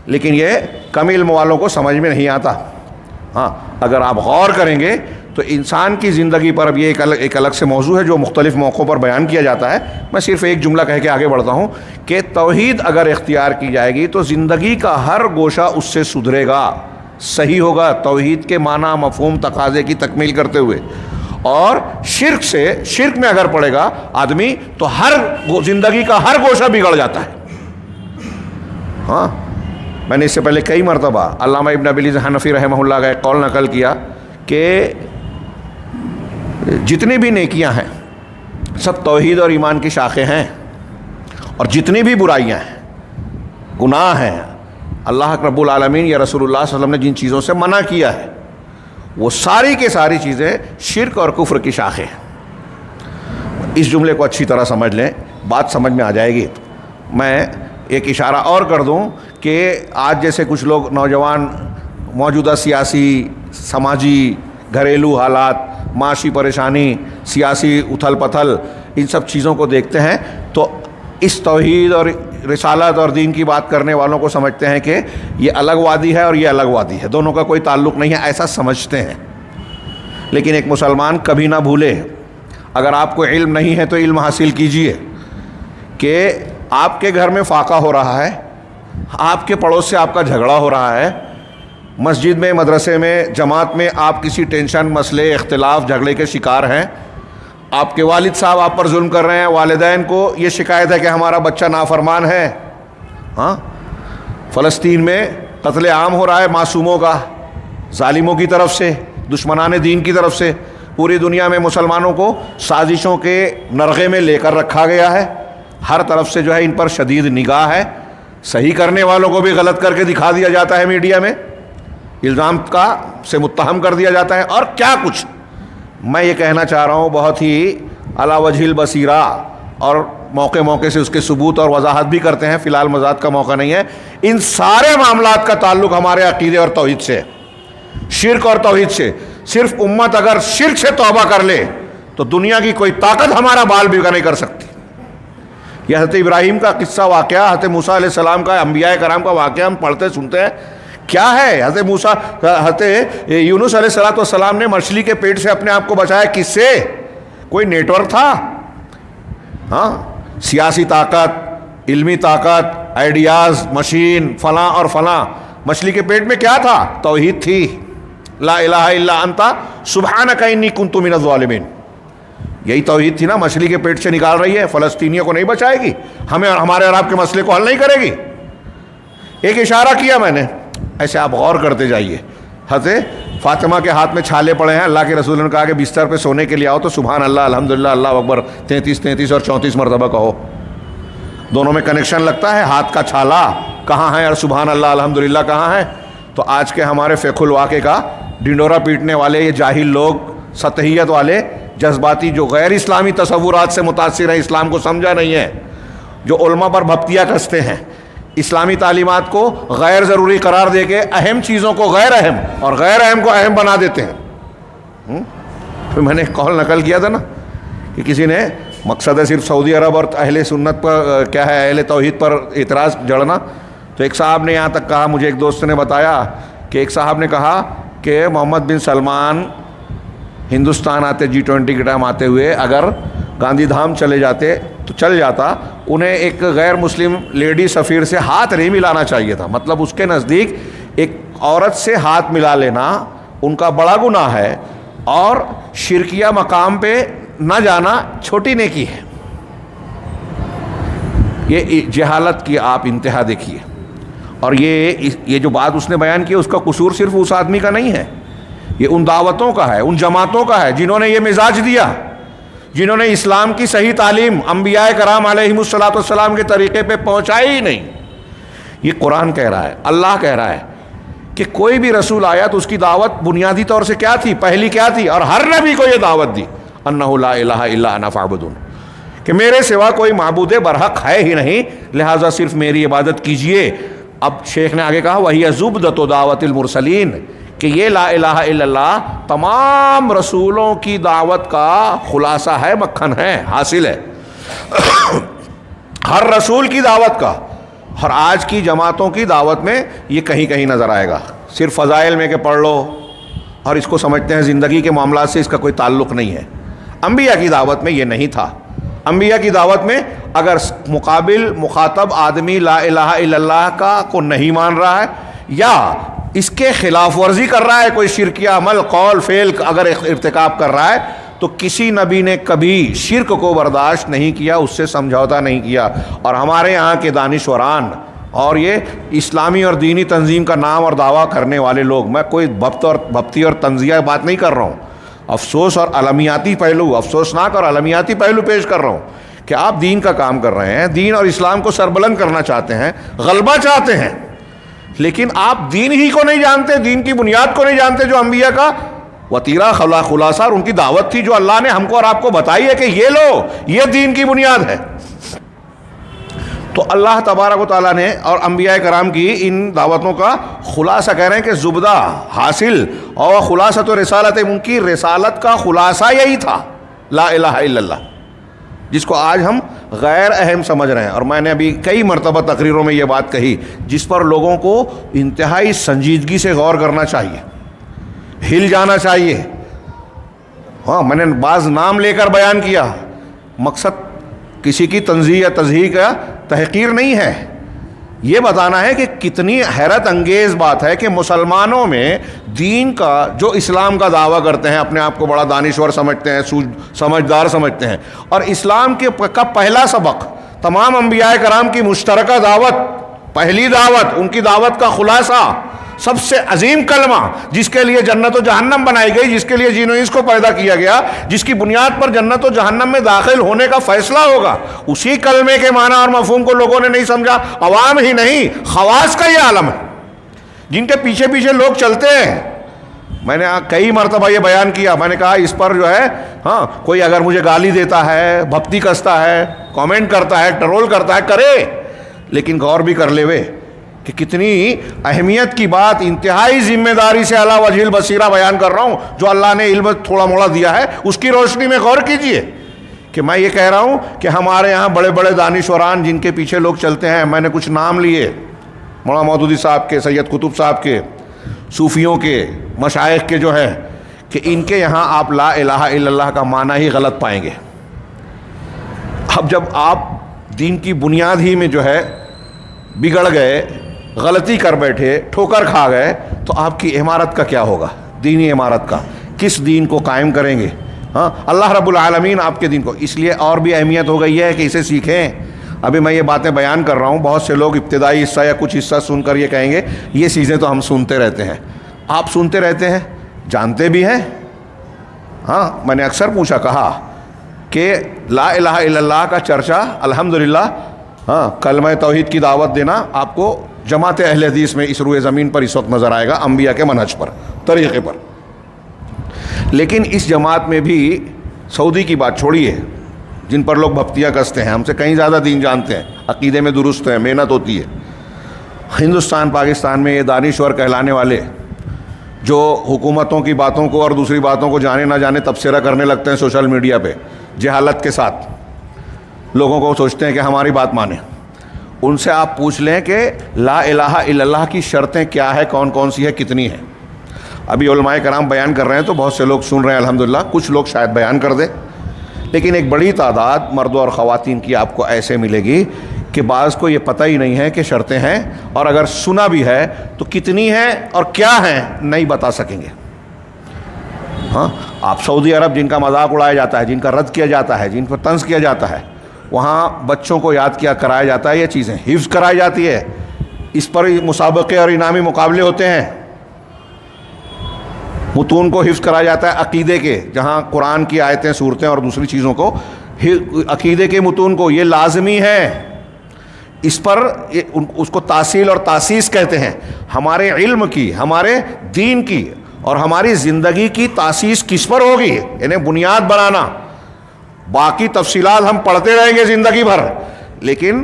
لیکن یہ کم علم والوں کو سمجھ میں نہیں آتا. ہاں اگر آپ غور کریں گے تو انسان کی زندگی پر، اب یہ ایک الگ سے موضوع ہے جو مختلف موقعوں پر بیان کیا جاتا ہے، میں صرف ایک جملہ کہہ کے آگے بڑھتا ہوں کہ توحید اگر اختیار کی جائے گی تو زندگی کا ہر گوشہ اس سے سدھرے گا، صحیح ہوگا، توحید کے معنی مفہوم تقاضے کی تکمیل کرتے ہوئے. اور شرک میں اگر پڑے گا آدمی تو زندگی کا ہر گوشہ بگڑ جاتا ہے. ہاں میں نے اس سے پہلے کئی مرتبہ علامہ ابن ابی العز حنفی رحمہ اللہ کا ایک قول نقل کیا کہ جتنی بھی نیکیاں ہیں سب توحید اور ایمان کی شاخیں ہیں، اور جتنی بھی برائیاں ہیں، گناہ ہیں، اللہ رب العالمین یا رسول اللہ صلی اللہ علیہ وسلم نے جن چیزوں سے منع کیا ہے وہ ساری کے ساری چیزیں شرک اور کفر کی شاخیں ہیں. اس جملے کو اچھی طرح سمجھ لیں، بات سمجھ میں آ جائے گی. میں ایک اشارہ اور کر دوں کہ آج جیسے کچھ لوگ نوجوان موجودہ سیاسی، سماجی، گھریلو حالات، معاشی پریشانی، سیاسی اتھل پتھل، ان سب چیزوں کو دیکھتے ہیں تو اس توحید اور رسالت اور دین کی بات کرنے والوں کو سمجھتے ہیں کہ یہ الگ وادی ہے اور یہ الگ وادی ہے، دونوں کا کوئی تعلق نہیں ہے، ایسا سمجھتے ہیں. لیکن ایک مسلمان کبھی نہ بھولے، اگر آپ کو علم نہیں ہے تو علم حاصل کیجئے کہ آپ کے گھر میں فاقہ ہو رہا ہے، آپ کے پڑوس سے آپ کا جھگڑا ہو رہا ہے، مسجد میں، مدرسے میں، جماعت میں آپ کسی ٹینشن، مسئلے، اختلاف، جھگڑے کے شکار ہیں، آپ کے والد صاحب آپ پر ظلم کر رہے ہیں، والدین کو یہ شکایت ہے کہ ہمارا بچہ نافرمان ہے. ہاں فلسطین میں قتل عام ہو رہا ہے معصوموں کا، ظالموں کی طرف سے، دشمنان دین کی طرف سے. پوری دنیا میں مسلمانوں کو سازشوں کے نرغے میں لے کر رکھا گیا ہے، ہر طرف سے جو ہے ان پر شدید نگاہ ہے. صحیح کرنے والوں کو بھی غلط کر کے دکھا دیا جاتا ہے، میڈیا میں الزام سے متہم کر دیا جاتا ہے، اور کیا کچھ. میں یہ کہنا چاہ رہا ہوں بہت ہی علی وجہ البصیرہ، اور موقع سے اس کے ثبوت اور وضاحت بھی کرتے ہیں، فی الحال مزاح کا موقع نہیں ہے. ان سارے معاملات کا تعلق ہمارے عقیدے اور توحید سے، شرک اور توحید سے. صرف امت اگر شرک سے توبہ کر لے تو دنیا کی کوئی طاقت ہمارا بال بھی نہیں کر سکتی. یہ حضرت ابراہیم کا قصہ واقعہ، حضرت موسیٰ علیہ السلام کا، انبیاء کرام کا واقعہ ہم پڑھتے سنتے ہیں. کیا ہے حضرت یونس علیہ السلام نے مچھلی کے پیٹ سے اپنے آپ کو بچایا، کس سے؟ کوئی نیٹ ورک تھا؟ ہاں سیاسی طاقت، علمی طاقت، آئیڈیاز، مشین، فلاں اور فلاں. مچھلی کے پیٹ میں کیا تھا؟ توحید تھی. لا الہ الا انت سبحانک انی کنت من الظالمین. یہی توحید تھی نا، مچھلی کے پیٹ سے نکال رہی ہے. فلسطینیوں کو نہیں بچائے گی، ہمیں اور ہمارے اور آپ کے مسئلے کو حل نہیں کرے گی. ایک اشارہ کیا میں نے، ایسے آپ غور کرتے جائیے. حضرت فاطمہ کے ہاتھ میں چھالے پڑے ہیں، اللہ کے رسول نے کہا کہ بستر پہ سونے کے لیے آؤ تو سبحان اللہ، الحمدللہ، اللہ اکبر 33 اور 34 مرتبہ کہو. دونوں میں کنیکشن لگتا ہے. ہاتھ کا چھالا کہاں ہے اور سبحان اللہ الحمدللہ کہاں ہے؟ تو آج کے ہمارے فقہ الواقع کا ڈنڈورا پیٹنے والے یہ جاہل لوگ، سطحیت والے، جذباتی، جو غیر اسلامی تصورات سے متاثر ہیں، اسلام کو سمجھا نہیں ہے، جو علماء پر بھپتیاں کستے ہیں، اسلامی تعلیمات کو غیر ضروری قرار دے کے اہم چیزوں کو غیر اہم اور غیر اہم کو اہم بنا دیتے ہیں. میں نے ایک قول نقل کیا تھا نا کہ کسی نے، مقصد ہے صرف سعودی عرب اور اہل سنت پر کیا ہے، اہل توحید پر اعتراض جڑنا. تو ایک صاحب نے یہاں تک کہا، مجھے ایک دوست نے بتایا کہ ایک صاحب نے کہا کہ محمد بن سلمان ہندوستان آتے G20 کے ٹائم آتے ہوئے، اگر گاندھی دھام چلے جاتے تو چل جاتا، انہیں ایک غیر مسلم لیڈی سفیر سے ہاتھ نہیں ملانا چاہیے تھا. مطلب اس کے نزدیک ایک عورت سے ہاتھ ملا لینا ان کا بڑا گناہ ہے، اور شرکیہ مقام پہ نہ جانا چھوٹی نیکی ہے. یہ جہالت کی آپ انتہا دیکھیے. اور یہ جو بات اس نے بیان کی، اس کا قصور صرف اس آدمی کا نہیں ہے، یہ ان دعوتوں کا ہے، ان جماعتوں کا ہے جنہوں نے یہ مزاج دیا، جنہوں نے اسلام کی صحیح تعلیم انبیاء کرام علیہم الصلوۃ والسلام کے طریقے پہ پہنچائی ہی نہیں. یہ قرآن کہہ رہا ہے، اللہ کہہ رہا ہے کہ کوئی بھی رسول آیا تو اس کی دعوت بنیادی طور سے کیا تھی؟ پہلی کیا تھی؟ اور ہر نبی کو یہ دعوت دی، انہ لا الہ الا انا فاعبدون، کہ میرے سوا کوئی معبود برحق ہے ہی نہیں، لہٰذا صرف میری عبادت کیجئے. اب شیخ نے آگے کہا وَهِيَ زُبْدَةُ دعوت المرسلین، کہ یہ لا الہ الا اللہ تمام رسولوں کی دعوت کا خلاصہ ہے، مکھن ہے، حاصل ہے ہر رسول کی دعوت کا. اور آج کی جماعتوں کی دعوت میں یہ کہیں کہیں نظر آئے گا، صرف فضائل میں کہ پڑھ لو، اور اس کو سمجھتے ہیں زندگی کے معاملات سے اس کا کوئی تعلق نہیں ہے. انبیاء کی دعوت میں یہ نہیں تھا. انبیاء کی دعوت میں اگر مقابل مخاطب آدمی لا الہ الا اللہ کا کو نہیں مان رہا ہے یا اس کے خلاف ورزی کر رہا ہے، کوئی شرکیہ عمل، قول، فعل اگر ارتکاب کر رہا ہے، تو کسی نبی نے کبھی شرک کو برداشت نہیں کیا، اس سے سمجھوتا نہیں کیا. اور ہمارے یہاں کے دانشوران اور یہ اسلامی اور دینی تنظیم کا نام اور دعویٰ کرنے والے لوگ، میں کوئی بھپتی اور تنزیہ بات نہیں کر رہا ہوں، افسوس اور علمیاتی پہلو، افسوسناک اور علمیاتی پہلو پیش کر رہا ہوں کہ آپ دین کا کام کر رہے ہیں، دین اور اسلام کو سربلند کرنا چاہتے ہیں، غلبہ چاہتے ہیں، لیکن آپ دین ہی کو نہیں جانتے، دین کی بنیاد کو نہیں جانتے، جو انبیاء کا وطیرہ خلاصہ اور ان کی دعوت تھی، جو اللہ نے ہم کو اور آپ کو بتائی ہے کہ یہ لو، یہ دین کی بنیاد ہے. تو اللہ تبارک و تعالیٰ نے اور انبیاء کرام کی ان دعوتوں کا خلاصہ کہہ رہے ہیں کہ زبدہ حاصل، اور خلاصۃ رسالت، ان کی رسالت کا خلاصہ یہی تھا، لا الہ الا اللہ، جس کو آج ہم غیر اہم سمجھ رہے ہیں. اور میں نے ابھی کئی مرتبہ تقریروں میں یہ بات کہی، جس پر لوگوں کو انتہائی سنجیدگی سے غور کرنا چاہیے، ہل جانا چاہیے. ہاں، میں نے بعض نام لے کر بیان کیا، مقصد کسی کی تنزیہ یا تضحیق یا تحقیر نہیں ہے، یہ بتانا ہے کہ کتنی حیرت انگیز بات ہے کہ مسلمانوں میں دین کا، جو اسلام کا دعویٰ کرتے ہیں، اپنے آپ کو بڑا دانشور سمجھتے ہیں، سمجھدار سمجھتے ہیں، اور اسلام کا پہلا سبق، تمام انبیاء کرام کی مشترکہ دعوت، پہلی دعوت، ان کی دعوت کا خلاصہ، سب سے عظیم کلمہ جس کے لیے جنت و جہنم بنائی گئی، جس کے لیے جین و انس کو پیدا کیا گیا، جس کی بنیاد پر جنت و جہنم میں داخل ہونے کا فیصلہ ہوگا، اسی کلمے کے معنی اور مفہوم کو لوگوں نے نہیں سمجھا. عوام ہی نہیں، خواص کا یہ عالم ہے جن کے پیچھے پیچھے لوگ چلتے ہیں. میں نے کئی مرتبہ یہ بیان کیا، میں نے کہا اس پر جو ہے، ہاں، کوئی اگر مجھے گالی دیتا ہے، بھپتی کستا ہے، کامنٹ کرتا ہے، ٹرول کرتا ہے، کرے، لیکن غور بھی کر لے وے کہ کتنی اہمیت کی بات انتہائی ذمہ داری سے علی وجہ البصیرہ بیان کر رہا ہوں. جو اللہ نے علم تھوڑا موڑا دیا ہے، اس کی روشنی میں غور کیجئے کہ میں یہ کہہ رہا ہوں کہ ہمارے یہاں بڑے بڑے دانشوران جن کے پیچھے لوگ چلتے ہیں، میں نے کچھ نام لیے، مولانا مودودی صاحب کے، سید قطب صاحب کے، صوفیوں کے، مشائخ کے، جو ہے کہ ان کے یہاں آپ لا الہ الا اللہ کا معنی ہی غلط پائیں گے. اب جب آپ دین کی بنیاد ہی میں جو ہے بگڑ گئے، غلطی کر بیٹھے، ٹھوکر کھا گئے، تو آپ کی عمارت کا کیا ہوگا؟ دینی عمارت کا کس دین کو قائم کریں گے؟ ہاں، اللہ رب العالمین آپ کے دین کو، اس لیے اور بھی اہمیت ہو گئی ہے کہ اسے سیکھیں۔ ابھی میں یہ باتیں بیان کر رہا ہوں، بہت سے لوگ ابتدائی حصہ یا کچھ حصہ سن کر یہ کہیں گے یہ چیزیں تو ہم سنتے رہتے ہیں۔ آپ سنتے رہتے ہیں، جانتے بھی ہیں؟ ہاں، میں نے اکثر کہا کہ لا الہ الا اللہ کا چرچا الحمدللہ، ہاں، کلمہ توحید کی دعوت دینا آپ کو جماعت اہل حدیث میں اس روئے زمین پر اس وقت نظر آئے گا، انبیاء کے منہج پر، طریقے پر۔ لیکن اس جماعت میں بھی سعودی کی بات چھوڑیے، جن پر لوگ بھپتیاں کستے ہیں، ہم سے کہیں زیادہ دین جانتے ہیں، عقیدے میں درست ہیں، محنت ہوتی ہے۔ ہندوستان پاکستان میں یہ دانشور کہلانے والے جو حکومتوں کی باتوں کو اور دوسری باتوں کو جانے نہ جانے تبصرہ کرنے لگتے ہیں سوشل میڈیا پہ جہالت کے ساتھ، لوگوں کو سوچتے ہیں کہ ہماری بات مانیں، ان سے آپ پوچھ لیں کہ لا الہ الا اللہ کی شرطیں کیا ہے، کون کون سی ہے، کتنی ہیں۔ ابھی علماء کرام بیان کر رہے ہیں تو بہت سے لوگ سن رہے ہیں الحمدللہ، کچھ لوگ شاید بیان کر دیں، لیکن ایک بڑی تعداد مردوں اور خواتین کی آپ کو ایسے ملے گی کہ بعض کو یہ پتہ ہی نہیں ہے کہ شرطیں ہیں، اور اگر سنا بھی ہے تو کتنی ہیں اور کیا ہیں نہیں بتا سکیں گے۔ ہاں، آپ سعودی عرب جن کا مذاق اڑایا جاتا ہے، جن کا رد کیا جاتا ہے، جن پر طنز کیا جاتا ہے، وہاں بچوں کو یاد کیا کرایا جاتا ہے، یہ چیزیں حفظ کرائی جاتی ہے، اس پر مسابقے اور انعامی مقابلے ہوتے ہیں، متون کو حفظ کرایا جاتا ہے عقیدے کے، جہاں قرآن کی آیتیں، صورتیں اور دوسری چیزوں کو، عقیدے کے متون کو، یہ لازمی ہے، اس پر اس کو تاصیل اور تاسیس کہتے ہیں۔ ہمارے علم کی، ہمارے دین کی اور ہماری زندگی کی تاسیس کس پر ہوگی؟ انہیں بنیاد بنانا، باقی تفصیلات ہم پڑھتے رہیں گے زندگی بھر، لیکن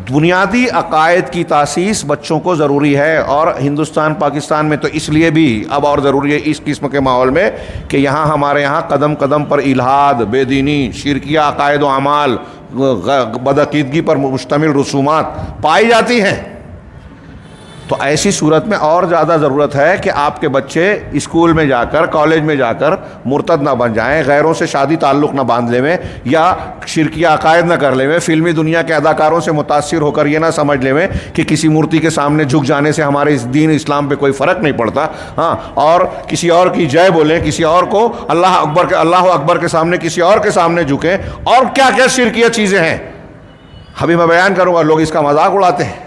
بنیادی عقائد کی تاسیس بچوں کو ضروری ہے۔ اور ہندوستان پاکستان میں تو اس لیے بھی اب اور ضروری ہے اس قسم کے ماحول میں کہ یہاں ہمارے یہاں قدم قدم پر الحاد، بے دینی، شرکیہ عقائد و اعمال، بدعقیدگی پر مشتمل رسومات پائی جاتی ہیں۔ تو ایسی صورت میں اور زیادہ ضرورت ہے کہ آپ کے بچے اسکول میں جا کر، کالج میں جا کر مرتد نہ بن جائیں، غیروں سے شادی تعلق نہ باندھ لیں یا شرکیہ عقائد نہ کر لیں، فلمی دنیا کے اداکاروں سے متاثر ہو کر یہ نہ سمجھ لیں کہ کسی مورتی کے سامنے جھک جانے سے ہمارے اس دین اسلام پہ کوئی فرق نہیں پڑتا، ہاں، اور کسی اور کی جے بولیں، کسی اور کو اللہ اکبر کے سامنے کسی اور کے سامنے جھکیں، اور کیا کیا شرکیہ چیزیں ہیں۔ ابھی میں بیان کروں گا، لوگ اس کا مذاق اڑاتے ہیں،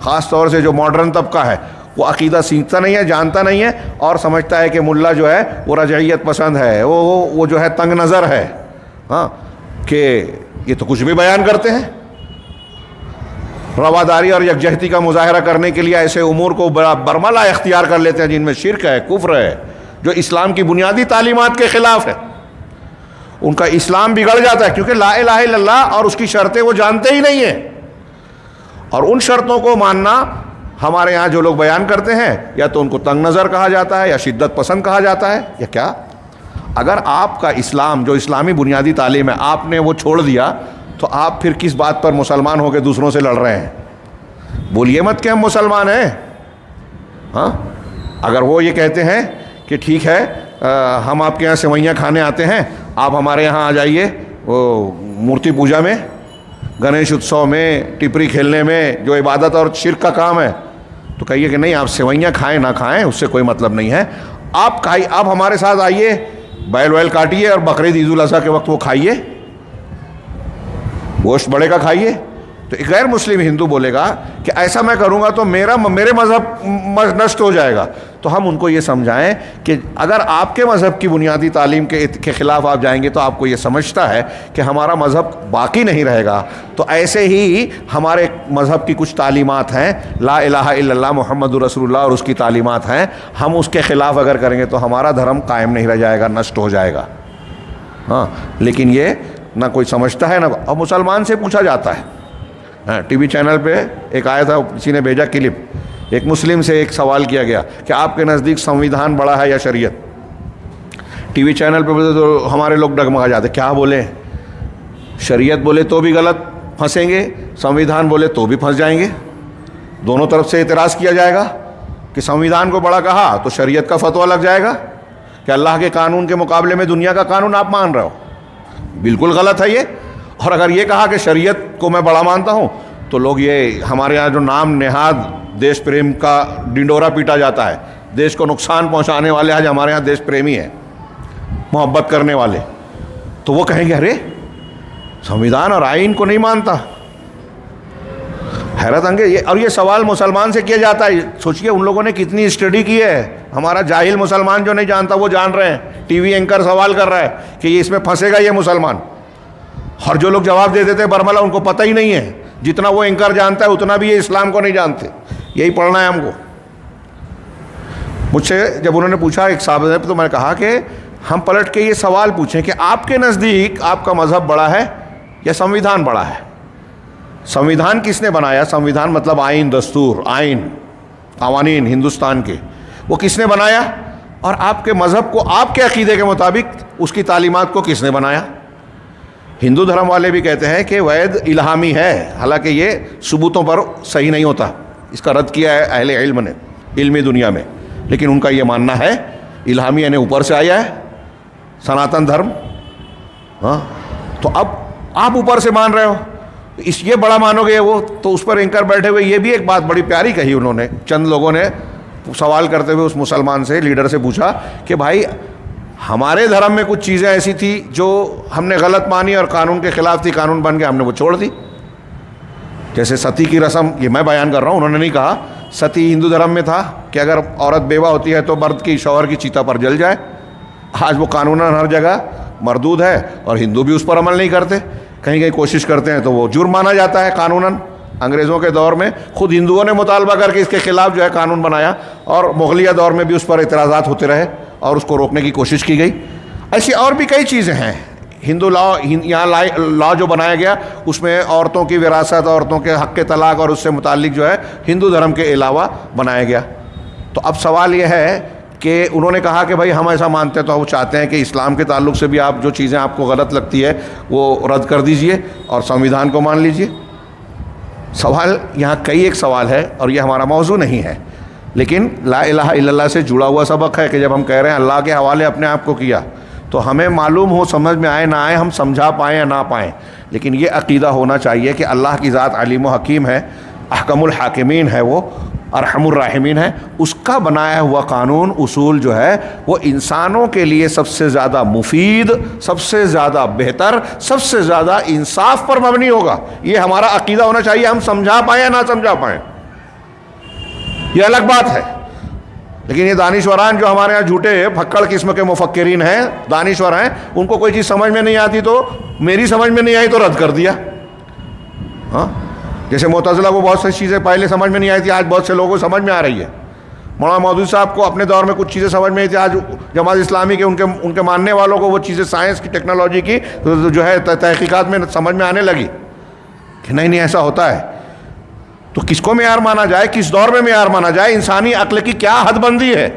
خاص طور سے جو ماڈرن طبقہ ہے، وہ عقیدہ سیکھتا نہیں ہے، جانتا نہیں ہے، اور سمجھتا ہے کہ ملا جو ہے وہ رجعیت پسند ہے، وہ جو ہے تنگ نظر ہے، ہاں، کہ یہ تو کچھ بھی بیان کرتے ہیں۔ رواداری اور یکجہتی کا مظاہرہ کرنے کے لیے ایسے امور کو برملا اختیار کر لیتے ہیں جن میں شرک ہے، کفر ہے، جو اسلام کی بنیادی تعلیمات کے خلاف ہے۔ ان کا اسلام بگڑ جاتا ہے کیونکہ لا الہ الا اللہ اور اس کی شرطیں وہ جانتے ہی نہیں ہیں، اور ان شرطوں کو ماننا ہمارے ہاں جو لوگ بیان کرتے ہیں یا تو ان کو تنگ نظر کہا جاتا ہے یا شدت پسند کہا جاتا ہے یا کیا۔ اگر آپ کا اسلام جو اسلامی بنیادی تعلیم ہے آپ نے وہ چھوڑ دیا تو آپ پھر کس بات پر مسلمان ہو کے دوسروں سے لڑ رہے ہیں؟ بولیے مت کہ ہم مسلمان ہیں، ہاں۔ اگر وہ یہ کہتے ہیں کہ ٹھیک ہے ہم آپ کے یہاں سوئیاں کھانے آتے ہیں، آپ ہمارے یہاں آ جائیے وہ مورتی پوجا میں، گنیش اتسو میں، ٹپری کھیلنے میں، جو عبادت اور شرک کا کام ہے، تو کہیے کہ نہیں، آپ سوئیاں کھائیں نہ کھائیں اس سے کوئی مطلب نہیں ہے، آپ ہمارے ساتھ آئیے، بیل ویل کاٹیے اور بقرعید عید الاضحیٰ کے وقت وہ کھائیے، گوشت بڑے کا کھائیے۔ تو ایک غیر مسلم ہندو بولے گا کہ ایسا میں کروں گا تو میرے مذہب نشٹ ہو جائے گا، تو ہم ان کو یہ سمجھائیں کہ اگر آپ کے مذہب کی بنیادی تعلیم کے خلاف آپ جائیں گے تو آپ کو یہ سمجھتا ہے کہ ہمارا مذہب باقی نہیں رہے گا۔ تو ایسے ہی ہمارے مذہب کی کچھ تعلیمات ہیں، لا الہ الا اللہ محمد رسول اللہ اور اس کی تعلیمات ہیں، ہم اس کے خلاف اگر کریں گے تو ہمارا دھرم قائم نہیں رہ جائے گا، نشٹ ہو جائے گا، ہاں۔ لیکن یہ نہ کوئی سمجھتا ہے، نہ اور مسلمان سے پوچھا جاتا ہے، ہاں، ٹی وی چینل پہ ایک آیا تھا، کسی نے بھیجا کلپ، ایک مسلم سے ایک سوال کیا گیا کہ آپ کے نزدیک سنویدھان بڑا ہے یا شریعت؟ ٹی وی چینل پہ بولے تو ہمارے لوگ ڈگمگا جاتے، کیا بولے؟ شریعت بولے تو بھی غلط پھنسیں گے، سنویدھان بولے تو بھی پھنس جائیں گے، دونوں طرف سے اعتراض کیا جائے گا کہ سنویدھان کو بڑا کہا تو شریعت کا فتویٰ لگ جائے گا کہ اللہ کے قانون کے مقابلے میں دنیا کا قانون آپ مان رہے ہو، بالکل غلط ہے یہ۔ اور اگر یہ کہا کہ شریعت کو میں بڑا مانتا ہوں تو لوگ یہ ہمارے یہاں جو نام نہاد دیش پریم کا ڈنڈورا پیٹا جاتا ہے، دیش کو نقصان پہنچانے والے آج ہمارے یہاں دیش پریمی ہیں، محبت کرنے والے، تو وہ کہیں گے ارے سنویدھان اور آئین کو نہیں مانتا. حیرت انگیز. اور یہ سوال مسلمان سے کیا جاتا ہے. سوچئے ان لوگوں نے کتنی اسٹڈی کی ہے. ہمارا جاہل مسلمان جو نہیں جانتا وہ جان رہے ہیں. ٹی وی اینکر سوال کر رہا ہے کہ یہ اس میں پھنسے گا یہ مسلمان، اور جو لوگ جواب دے دیتے برملا ان کو پتہ ہی نہیں ہے. جتنا وہ اینکر جانتا ہے اتنا بھی یہ اسلام کو نہیں جانتے. یہی پڑھنا ہے ہم کو. مجھ سے جب انہوں نے پوچھا ایک صاحب نے، تو میں نے کہا کہ ہم پلٹ کے یہ سوال پوچھیں کہ آپ کے نزدیک آپ کا مذہب بڑا ہے یا سنویدھان بڑا ہے؟ سنویدھان کس نے بنایا؟ سنویدھان مطلب آئین، دستور، آئین، قوانین ہندوستان کے، وہ کس نے بنایا؟ اور آپ کے مذہب کو آپ کے عقیدے کے مطابق اس کی تعلیمات کو کس نے بنایا؟ ہندو دھرم والے بھی کہتے ہیں کہ وید الہامی ہے، حالانکہ یہ ثبوتوں پر صحیح نہیں ہوتا. اس کا رد کیا ہے اہل علم نے علمی دنیا میں، لیکن ان کا یہ ماننا ہے الہامی یعنی اوپر سے آیا ہے سناتن دھرم. ہاں تو اب آپ اوپر سے مان رہے ہو، اس یہ بڑا مانو گے وہ تو اس پر اینکر بیٹھے ہوئے. یہ بھی ایک بات بڑی پیاری کہی انہوں نے. چند لوگوں نے سوال کرتے ہوئے اس مسلمان سے، لیڈر سے پوچھا کہ بھائی ہمارے دھرم میں کچھ چیزیں ایسی تھی جو ہم نے غلط مانی اور قانون کے خلاف تھی، قانون بن کے ہم نے وہ چھوڑ دی. جیسے ستی کی رسم، یہ میں بیان کر رہا ہوں، انہوں نے نہیں کہا. ستی ہندو دھرم میں تھا کہ اگر عورت بیوہ ہوتی ہے تو مرد کی شوہر کی چیتا پر جل جائے. آج وہ قانوناً ہر جگہ مردود ہے اور ہندو بھی اس پر عمل نہیں کرتے. کہیں کہیں کوشش کرتے ہیں تو وہ جرم مانا جاتا ہے قانوناً. انگریزوں کے دور میں خود ہندوؤں نے مطالبہ کر کے اس کے خلاف جو ہے قانون بنایا، اور مغلیہ دور میں بھی اس پر اعتراضات ہوتے رہے اور اس کو روکنے کی کوشش کی گئی. ایسی اور بھی کئی چیزیں ہیں. ہندو یہاں لا جو بنایا گیا اس میں عورتوں کی وراثت، عورتوں کے حق کے طلاق اور اس سے متعلق جو ہے ہندو دھرم کے علاوہ بنایا گیا. تو اب سوال یہ ہے کہ انہوں نے کہا کہ بھائی ہم ایسا مانتے ہیں تو وہ چاہتے ہیں کہ اسلام کے تعلق سے بھی آپ جو چیزیں آپ کو غلط لگتی ہے وہ رد کر دیجئے اور سنویدھان کو مان لیجئے. سوال یہاں کئی ایک سوال ہے اور یہ ہمارا موضوع نہیں ہے، لیکن لا الہ الا اللہ سے جڑا ہوا سبق ہے کہ جب ہم کہہ رہے ہیں اللہ کے حوالے اپنے آپ کو کیا تو ہمیں معلوم ہو، سمجھ میں آئے نہ آئے، ہم سمجھا پائیں یا نہ پائیں، لیکن یہ عقیدہ ہونا چاہیے کہ اللہ کی ذات علیم و حکیم ہے، احکم الحاکمین ہے، وہ ارحم الراحمین ہے. اس کا بنایا ہوا قانون اصول جو ہے وہ انسانوں کے لیے سب سے زیادہ مفید، سب سے زیادہ بہتر، سب سے زیادہ انصاف پر مبنی ہوگا. یہ ہمارا عقیدہ ہونا چاہیے. ہم سمجھا پائیں یا نہ سمجھا پائیں یہ الگ بات ہے. لیکن یہ دانشوران جو ہمارے یہاں جھوٹے پھکڑ قسم کے مفکرین ہیں، دانشور ہیں، ان کو کوئی چیز سمجھ میں نہیں آتی تو میری سمجھ میں نہیں آئی تو رد کر دیا. ہاں جیسے معتزلہ کو بہت سی چیزیں پہلے سمجھ میں نہیں آئی تھی، آج بہت سے لوگوں کو سمجھ میں آ رہی ہے. مولانا مودودی صاحب کو اپنے دور میں کچھ چیزیں سمجھ میں آئی تھی، آج جماعت اسلامی کے ان کے ماننے والوں کو وہ چیزیں سائنس کی، ٹیکنالوجی کی جو ہے تحقیقات میں سمجھ میں آنے لگی کہ نہیں ایسا ہوتا ہے. تو کس کو معیار مانا جائے، کس دور میں معیار مانا جائے، انسانی عقل کی کیا حد بندی ہے؟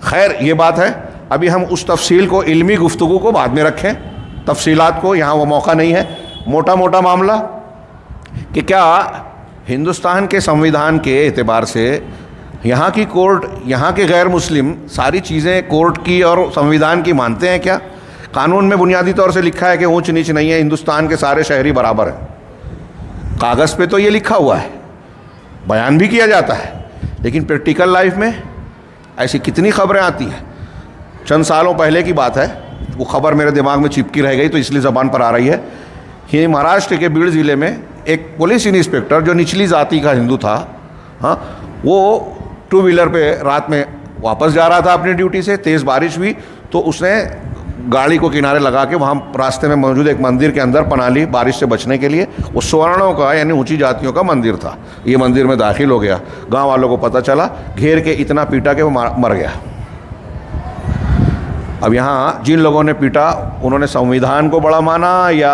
خیر یہ بات ہے. ابھی ہم اس تفصیل کو، علمی گفتگو کو بعد میں رکھیں، تفصیلات کو یہاں وہ موقع نہیں ہے. موٹا معاملہ کہ کیا ہندوستان کے سنویدھان کے اعتبار سے یہاں کی کورٹ، یہاں کے غیر مسلم ساری چیزیں کورٹ کی اور سنویدھان کی مانتے ہیں کیا؟ قانون میں بنیادی طور سے لکھا ہے کہ اونچ نیچ نہیں ہے، ہندوستان کے سارے شہری برابر ہیں. کاغذ پہ تو یہ لکھا ہوا ہے، بیان بھی کیا جاتا ہے، لیکن پریکٹیکل لائف میں ایسی کتنی خبریں آتی ہیں. چند سالوں پہلے کی بات ہے، وہ خبر میرے دماغ میں چپکی رہ گئی تو اس لیے زبان پر آ رہی ہے. یہ مہاراشٹر کے بیڑ ضلع میں ایک پولیس انسپکٹر جو نچلی ذاتی کا ہندو تھا، ہاں وہ 2 ویلر پہ رات میں واپس جا رہا تھا اپنی ڈیوٹی سے. تیز بارش ہوئی تو اس نے گاڑی کو کنارے لگا کے وہاں راستے میں موجود ایک مندر کے اندر پناہ لی بارش سے بچنے کے لیے. وہ سورنوں کا یعنی اونچی جاتیوں کا مندر تھا. یہ مندر میں داخل ہو گیا، گاؤں والوں کو پتہ چلا، گھیر کے اتنا پیٹا کہ وہ مر گیا. اب یہاں جن لوگوں نے پیٹا انہوں نے سنویدھان کو بڑا مانا یا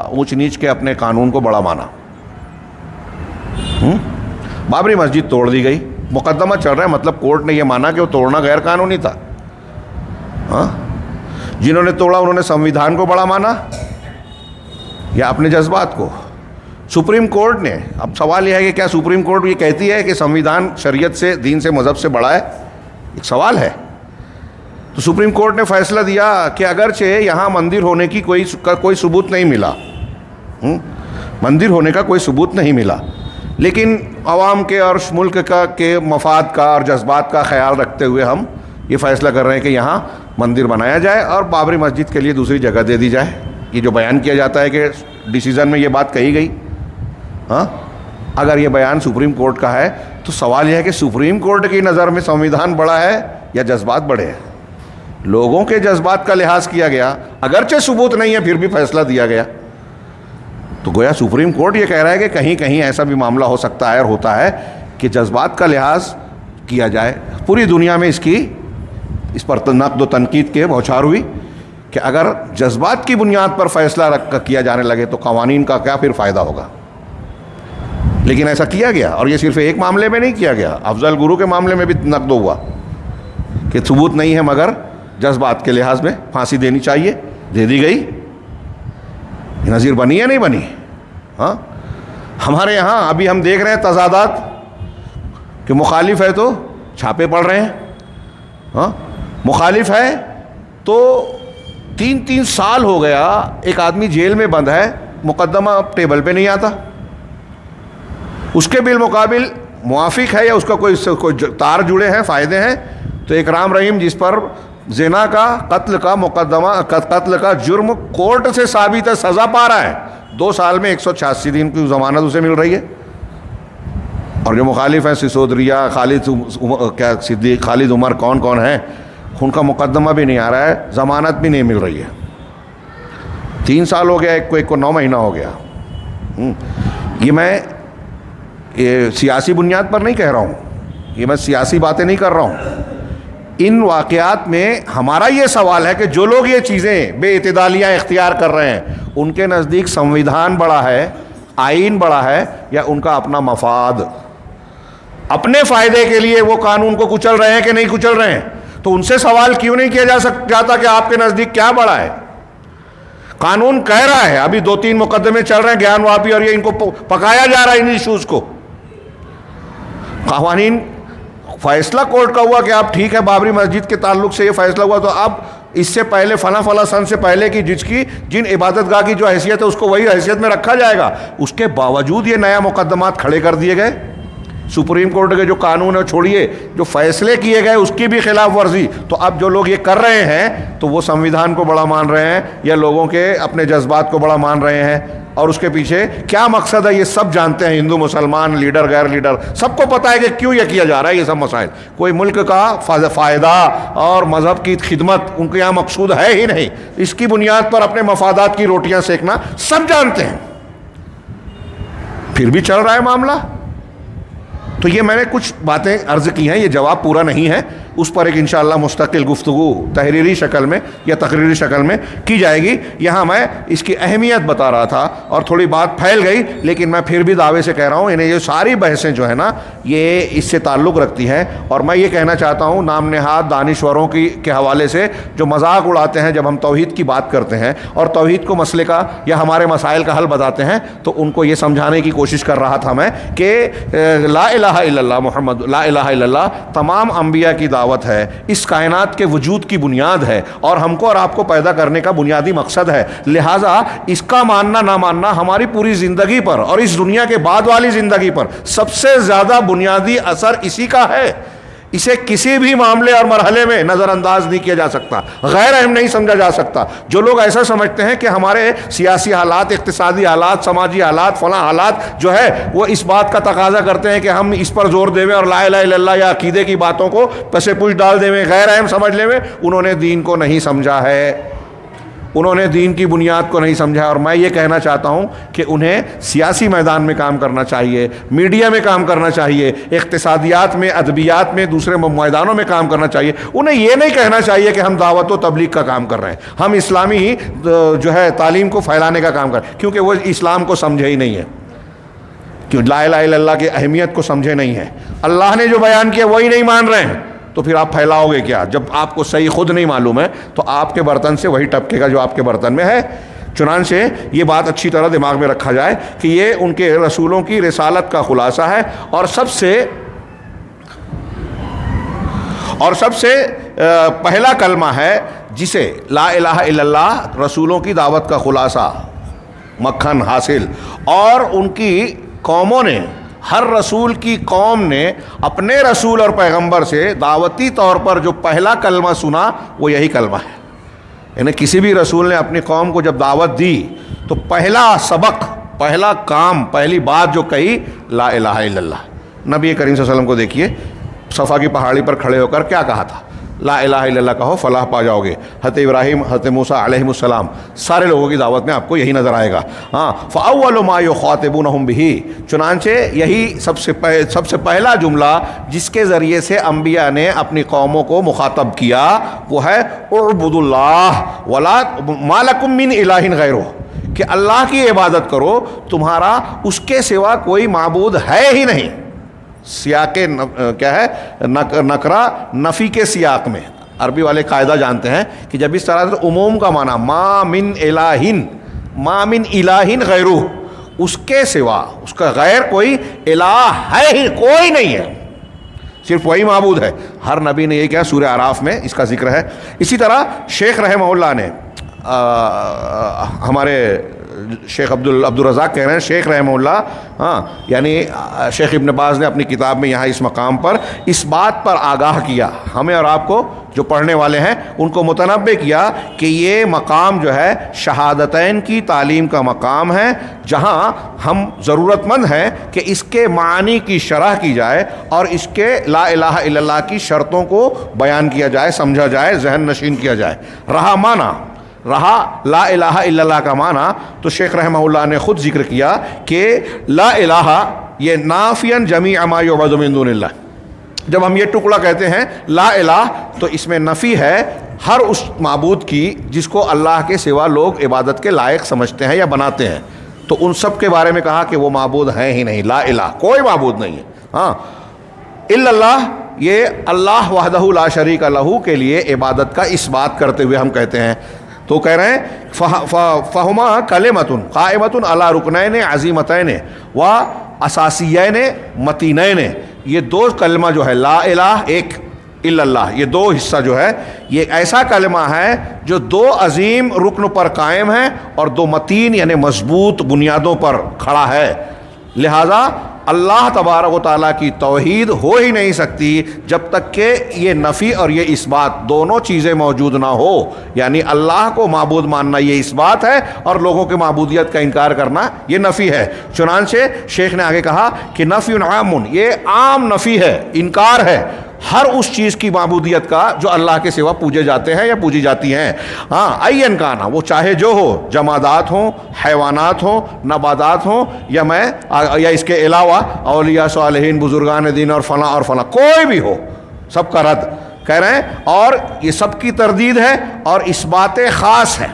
اونچ نیچ کے اپنے قانون کو بڑا مانا؟ بابری مسجد توڑ دی گئی، مقدمہ چل رہا ہے، مطلب کورٹ نے یہ مانا کہ وہ توڑنا غیر قانونی تھا. ہاں جنہوں نے توڑا انہوں نے سنویدھان کو بڑا مانا یا اپنے جذبات کو؟ سپریم کورٹ نے، اب سوال یہ ہے کہ کیا سپریم کورٹ یہ کہتی ہے کہ سنویدھان شریعت سے، دین سے، مذہب سے بڑا ہے؟ ایک سوال ہے. تو سپریم کورٹ نے فیصلہ دیا کہ اگرچہ یہاں مندر ہونے کی کوئی ثبوت نہیں ملا، مندر ہونے کا کوئی ثبوت نہیں ملا، لیکن عوام کے اور ملک کے مفاد کا اور جذبات کا خیال رکھتے ہوئے ہم یہ فیصلہ کر رہے ہیں کہ یہاں مندر بنایا جائے اور بابری مسجد کے لیے دوسری جگہ دے دی جائے۔ یہ جو بیان کیا جاتا ہے کہ ڈیسیزن میں یہ بات کہی گئی، اگر یہ بیان سپریم کورٹ کا ہے تو سوال یہ ہے کہ سپریم کورٹ کی نظر میں سنویدھان بڑا ہے یا جذبات بڑے ہیں؟ لوگوں کے جذبات کا لحاظ کیا گیا، اگرچہ ثبوت نہیں ہے پھر بھی فیصلہ دیا گیا۔ تو گویا سپریم کورٹ یہ کہہ رہا ہے کہ کہیں کہیں ایسا بھی معاملہ ہو سکتا ہے اور ہوتا ہے کہ جذبات کا لحاظ کیا جائے۔ پوری دنیا میں اس پر نقد و تنقید کے بوچھار ہوئی کہ اگر جذبات کی بنیاد پر فیصلہ کیا جانے لگے تو قوانین کا کیا پھر فائدہ ہوگا؟ لیکن ایسا کیا گیا، اور یہ صرف ایک معاملے میں نہیں کیا گیا، افضل گرو کے معاملے میں بھی نقد ہوا کہ ثبوت نہیں ہے مگر جذبات کے لحاظ میں پھانسی دینی چاہیے، دے دی گئی۔ نظیر بنی یا نہیں بنی؟ ہمارے یہاں ابھی ہم دیکھ رہے ہیں تضادات کہ مخالف ہے تو چھاپے پڑ رہے ہیں، مخالف ہے تو 3 سال ہو گیا ایک آدمی جیل میں بند ہے، مقدمہ ٹیبل پہ نہیں آتا، اس کے بالمقابل موافق ہے یا اس کا کوئی تار جڑے ہیں، فائدے ہیں، تو ایک رام رحیم جس پر زنا کا قتل کا مقدمہ قتل کا جرم کورٹ سے ثابت ہے، سزا پا رہا ہے، 2 سال میں 186 دن کی ضمانت اسے مل رہی ہے۔ اور جو مخالف ہیں سسودریا، خالد عمر کون ہیں، ان کا مقدمہ بھی نہیں آ رہا ہے، ضمانت بھی نہیں مل رہی ہے۔ 3 سال ہو گیا، ایک کو 9 مہینہ ہو گیا۔ یہ میں سیاسی بنیاد پر نہیں کہہ رہا ہوں، یہ میں سیاسی باتیں نہیں کر رہا ہوں۔ ان واقعات میں ہمارا یہ سوال ہے کہ جو لوگ یہ چیزیں بے اعتدالیاں اختیار کر رہے ہیں، ان کے نزدیک سنویدھان بڑا ہے، آئین بڑا ہے، یا ان کا اپنا مفاد؟ اپنے فائدے کے لیے وہ قانون کو کچل رہے ہیں کہ نہیں کچل رہے ہیں؟ تو ان سے سوال کیوں نہیں کیا جاتا کہ آپ کے نزدیک کیا بڑا ہے؟ قانون کہہ رہا ہے، ابھی 2-3 مقدمے چل رہے ہیں گیان واپی، اور یہ ان کو پکایا جا رہا ہے ان ایشوز کو۔ قوانین فیصلہ کورٹ کا ہوا کہ آپ ٹھیک ہے بابری مسجد کے تعلق سے یہ فیصلہ ہوا، تو اب اس سے پہلے فلاں سن سے پہلے کی جن عبادت گاہ کی جو حیثیت ہے اس کو وہی حیثیت میں رکھا جائے گا۔ اس کے باوجود یہ نیا مقدمات کھڑے کر دیے گئے۔ سپریم کورٹ کے جو قانون ہے چھوڑیے، جو فیصلے کیے گئے اس کی بھی خلاف ورزی۔ تو اب جو لوگ یہ کر رہے ہیں تو وہ سنویدھان کو بڑا مان رہے ہیں یا لوگوں کے اپنے جذبات کو بڑا مان رہے ہیں؟ اور اس کے پیچھے کیا مقصد ہے یہ سب جانتے ہیں، ہندو مسلمان، لیڈر غیر لیڈر، سب کو پتہ ہے کہ کیوں یہ کیا جا رہا ہے۔ یہ سب مسائل کوئی ملک کا فائدہ اور مذہب کی خدمت ان کے یہاں مقصود ہے ہی نہیں، اس کی بنیاد پر اپنے مفادات کی روٹیاں سیکنا سب جانتے ہیں، پھر بھی چل رہا ہے معاملہ۔ تو یہ میں نے کچھ باتیں عرض کی ہیں، یہ جواب پورا نہیں ہے، اس پر ایک انشاءاللہ مستقل گفتگو تحریری شکل میں یا تقریری شکل میں کی جائے گی۔ یہاں میں اس کی اہمیت بتا رہا تھا اور تھوڑی بات پھیل گئی، لیکن میں پھر بھی دعوے سے کہہ رہا ہوں انہیں یہ ساری بحثیں جو ہے نا یہ اس سے تعلق رکھتی ہیں۔ اور میں یہ کہنا چاہتا ہوں نام نہاد دانشوروں کے حوالے سے جو مذاق اڑاتے ہیں جب ہم توحید کی بات کرتے ہیں اور توحید کو مسئلے کا یا ہمارے مسائل کا حل بتاتے ہیں، تو ان کو یہ سمجھانے کی کوشش کر رہا تھا میں کہ لا الہ الا اللہ محمد، لا الہ الا اللہ تمام انبیاء کی دعوت ہے، اس کائنات کے وجود کی بنیاد ہے اور ہم کو اور آپ کو پیدا کرنے کا بنیادی مقصد ہے، لہٰذا اس کا ماننا نہ ماننا ہماری پوری زندگی پر اور اس دنیا کے بعد والی زندگی پر سب سے زیادہ بنیادی اثر اسی کا ہے۔ اسے کسی بھی معاملے اور مرحلے میں نظر انداز نہیں کیا جا سکتا، غیر اہم نہیں سمجھا جا سکتا۔ جو لوگ ایسا سمجھتے ہیں کہ ہمارے سیاسی حالات، اقتصادی حالات، سماجی حالات، فلاں حالات جو ہے وہ اس بات کا تقاضا کرتے ہیں کہ ہم اس پر زور دیں اور لا الہ الا اللہ یا عقیدے کی باتوں کو پس پش ڈال دیں، غیر اہم سمجھ لیں، انہوں نے دین کو نہیں سمجھا ہے، انہوں نے دین کی بنیاد کو نہیں سمجھا۔ اور میں یہ کہنا چاہتا ہوں کہ انہیں سیاسی میدان میں کام کرنا چاہیے، میڈیا میں کام کرنا چاہیے، اقتصادیات میں، ادبیات میں، دوسرے میدانوں میں کام کرنا چاہیے۔ انہیں یہ نہیں کہنا چاہیے کہ ہم دعوت و تبلیغ کا کام کر رہے ہیں، ہم اسلامی جو ہے تعلیم کو پھیلانے کا کام کر رہے ہیں، کیونکہ وہ اسلام کو سمجھے ہی نہیں ہے، کیوں لا الہ الا اللہ کی اہمیت کو سمجھے نہیں ہے، اللہ نے جو بیان کیا وہی نہیں مان رہے ہیں، تو پھر آپ پھیلاؤ گے کیا؟ جب آپ کو صحیح خود نہیں معلوم ہے تو آپ کے برتن سے وہی ٹپکے گا جو آپ کے برتن میں ہے۔ چنانچہ یہ بات اچھی طرح دماغ میں رکھا جائے کہ یہ ان کے رسولوں کی رسالت کا خلاصہ ہے، اور سب سے پہلا کلمہ ہے جسے لا الہ الا اللہ رسولوں کی دعوت کا خلاصہ مکھن حاصل. اور ان کی قوموں نے، ہر رسول کی قوم نے اپنے رسول اور پیغمبر سے دعوتی طور پر جو پہلا کلمہ سنا وہ یہی کلمہ ہے. یعنی کسی بھی رسول نے اپنی قوم کو جب دعوت دی تو پہلا سبق، پہلا کام، پہلی بات جو کہی لا الہ الا اللہ. نبی کریم صلی اللہ علیہ وسلم کو دیکھیے صفا کی پہاڑی پر کھڑے ہو کر کیا کہا تھا؟ لا الہ الا اللہ کہو فلاح پا جاؤ گے. حضرت ابراہیم، حضرت موسیٰ علیہ السلام، سارے لوگوں کی دعوت میں آپ کو یہی نظر آئے گا. ہاں، فاول ما یخاطبونہم بہ، چنانچہ یہی سب سے پہلا جملہ جس کے ذریعے سے انبیاء نے اپنی قوموں کو مخاطب کیا وہ ہے اعبدوا اللہ ولا ما لکم من الہ غیرہ، کہ اللہ کی عبادت کرو، تمہارا اس کے سوا کوئی معبود ہے ہی نہیں. سیاق کیا ہے؟ نکرہ نفی کے سیاق میں. عربی والے قاعدہ جانتے ہیں کہ جب اس طرح سے عموم کا معنی ما من الہ غیرہ، اس کے سوا، اس کا غیر کوئی الہ ہے ہی کوئی نہیں ہے، صرف وہی معبود ہے. ہر نبی نے یہ کیا، سورہ اعراف میں اس کا ذکر ہے. اسی طرح شیخ رحمہ اللہ نے، ہمارے شیخ عبد الرزاق کہہ رہے ہیں، شیخ رحمہ اللہ، ہاں یعنی شیخ ابن باز نے اپنی کتاب میں یہاں اس مقام پر اس بات پر آگاہ کیا، ہمیں اور آپ کو جو پڑھنے والے ہیں ان کو متنبع کیا کہ یہ مقام جو ہے شہادتین کی تعلیم کا مقام ہے، جہاں ہم ضرورت مند ہیں کہ اس کے معانی کی شرح کی جائے اور اس کے لا الہ الا اللہ کی شرطوں کو بیان کیا جائے، سمجھا جائے، ذہن نشین کیا جائے. رہا لا الہ الا اللہ کا معنی تو شیخ رحمہ اللہ نے خود ذکر کیا کہ لا الہ یہ نافین جمیع ما یعبد من دون اللہ. جب ہم یہ ٹکڑا کہتے ہیں لا الہ تو اس میں نفی ہے ہر اس معبود کی جس کو اللہ کے سوا لوگ عبادت کے لائق سمجھتے ہیں یا بناتے ہیں. تو ان سب کے بارے میں کہا کہ وہ معبود ہیں ہی نہیں، لا الہ کوئی معبود نہیں ہے. ہاں، الا اللہ یہ اللہ وحدہ لا شریک لہ کے لیے عبادت کا اس بات کرتے ہوئے ہم کہتے ہیں. تو کہہ رہے ہیں فہما کلمۃ قائمۃ علی رکنین عظیمتین و اساسیین متینین. یہ دو کلمہ جو ہے لا الہ ایک الا اللہ، یہ دو حصہ جو ہے یہ ایسا کلمہ ہے جو دو عظیم رکن پر قائم ہے اور دو متین یعنی مضبوط بنیادوں پر کھڑا ہے. لہذا اللہ تبارک و تعالیٰ کی توحید ہو ہی نہیں سکتی جب تک کہ یہ نفی اور یہ اس بات دونوں چیزیں موجود نہ ہو. یعنی اللہ کو معبود ماننا یہ اس بات ہے اور لوگوں کے معبودیت کا انکار کرنا یہ نفی ہے. چنانچہ شیخ نے آگے کہا کہ نفی عام، یہ عام نفی ہے، انکار ہے ہر اس چیز کی معبودیت کا جو اللہ کے سوا پوجے جاتے ہیں یا پوجی جاتی ہیں. ہاں، این کانا، وہ چاہے جو ہو، جمادات ہوں، حیوانات ہوں، نباتات ہوں، یا اس کے علاوہ اولیاء صالحین، بزرگان دین اور فلاں کوئی بھی ہو، سب کا رد کہہ رہے ہیں. اور یہ سب کی تردید ہے اور اس بات خاص ہے،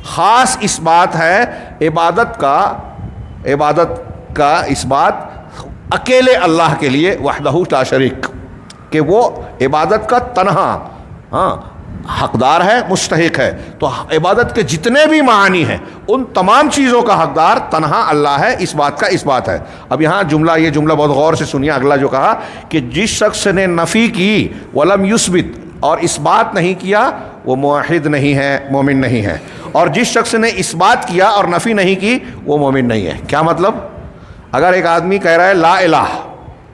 خاص اس بات ہے عبادت کا اس بات اکیلے اللہ کے لیے وحدہ لا شریک، کہ وہ عبادت کا تنہا حقدار ہے، مستحق ہے. تو عبادت کے جتنے بھی معانی ہیں ان تمام چیزوں کا حقدار تنہا اللہ ہے. اس بات کا اس بات ہے. اب یہاں یہ جملہ بہت غور سے سنیے. اگلا جو کہا کہ جس شخص نے نفی کی ولم یثبت اور اس بات نہیں کیا وہ موحد نہیں ہے، مومن نہیں ہے. اور جس شخص نے اس بات کیا اور نفی نہیں کی وہ مومن نہیں ہے. کیا مطلب؟ اگر ایک آدمی کہہ رہا ہے لا الہ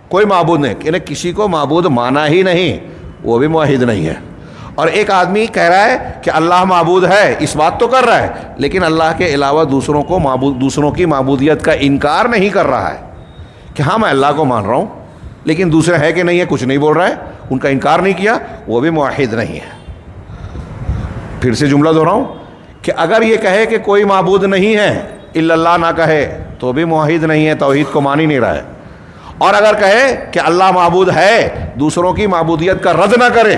کوئی معبود نہیں، یعنی کسی کو معبود مانا ہی نہیں، وہ بھی موحد نہیں ہے. اور ایک آدمی کہہ رہا ہے کہ اللہ معبود ہے، اس بات تو کر رہا ہے لیکن اللہ کے علاوہ دوسروں کی معبودیت کا انکار نہیں کر رہا ہے کہ ہاں میں اللہ کو مان رہا ہوں لیکن دوسرے ہے کہ نہیں ہے کچھ نہیں بول رہا ہے، ان کا انکار نہیں کیا، وہ بھی موحد نہیں ہے. پھر سے جملہ دہراؤں کہ اگر یہ کہے کہ کوئی معبود نہیں ہے الا اللہ نہ کہے تو بھی موحد نہیں ہے، توحید کو مان ہی نہیں رہا ہے. اور اگر کہے کہ اللہ معبود ہے، دوسروں کی معبودیت کا رد نہ کرے،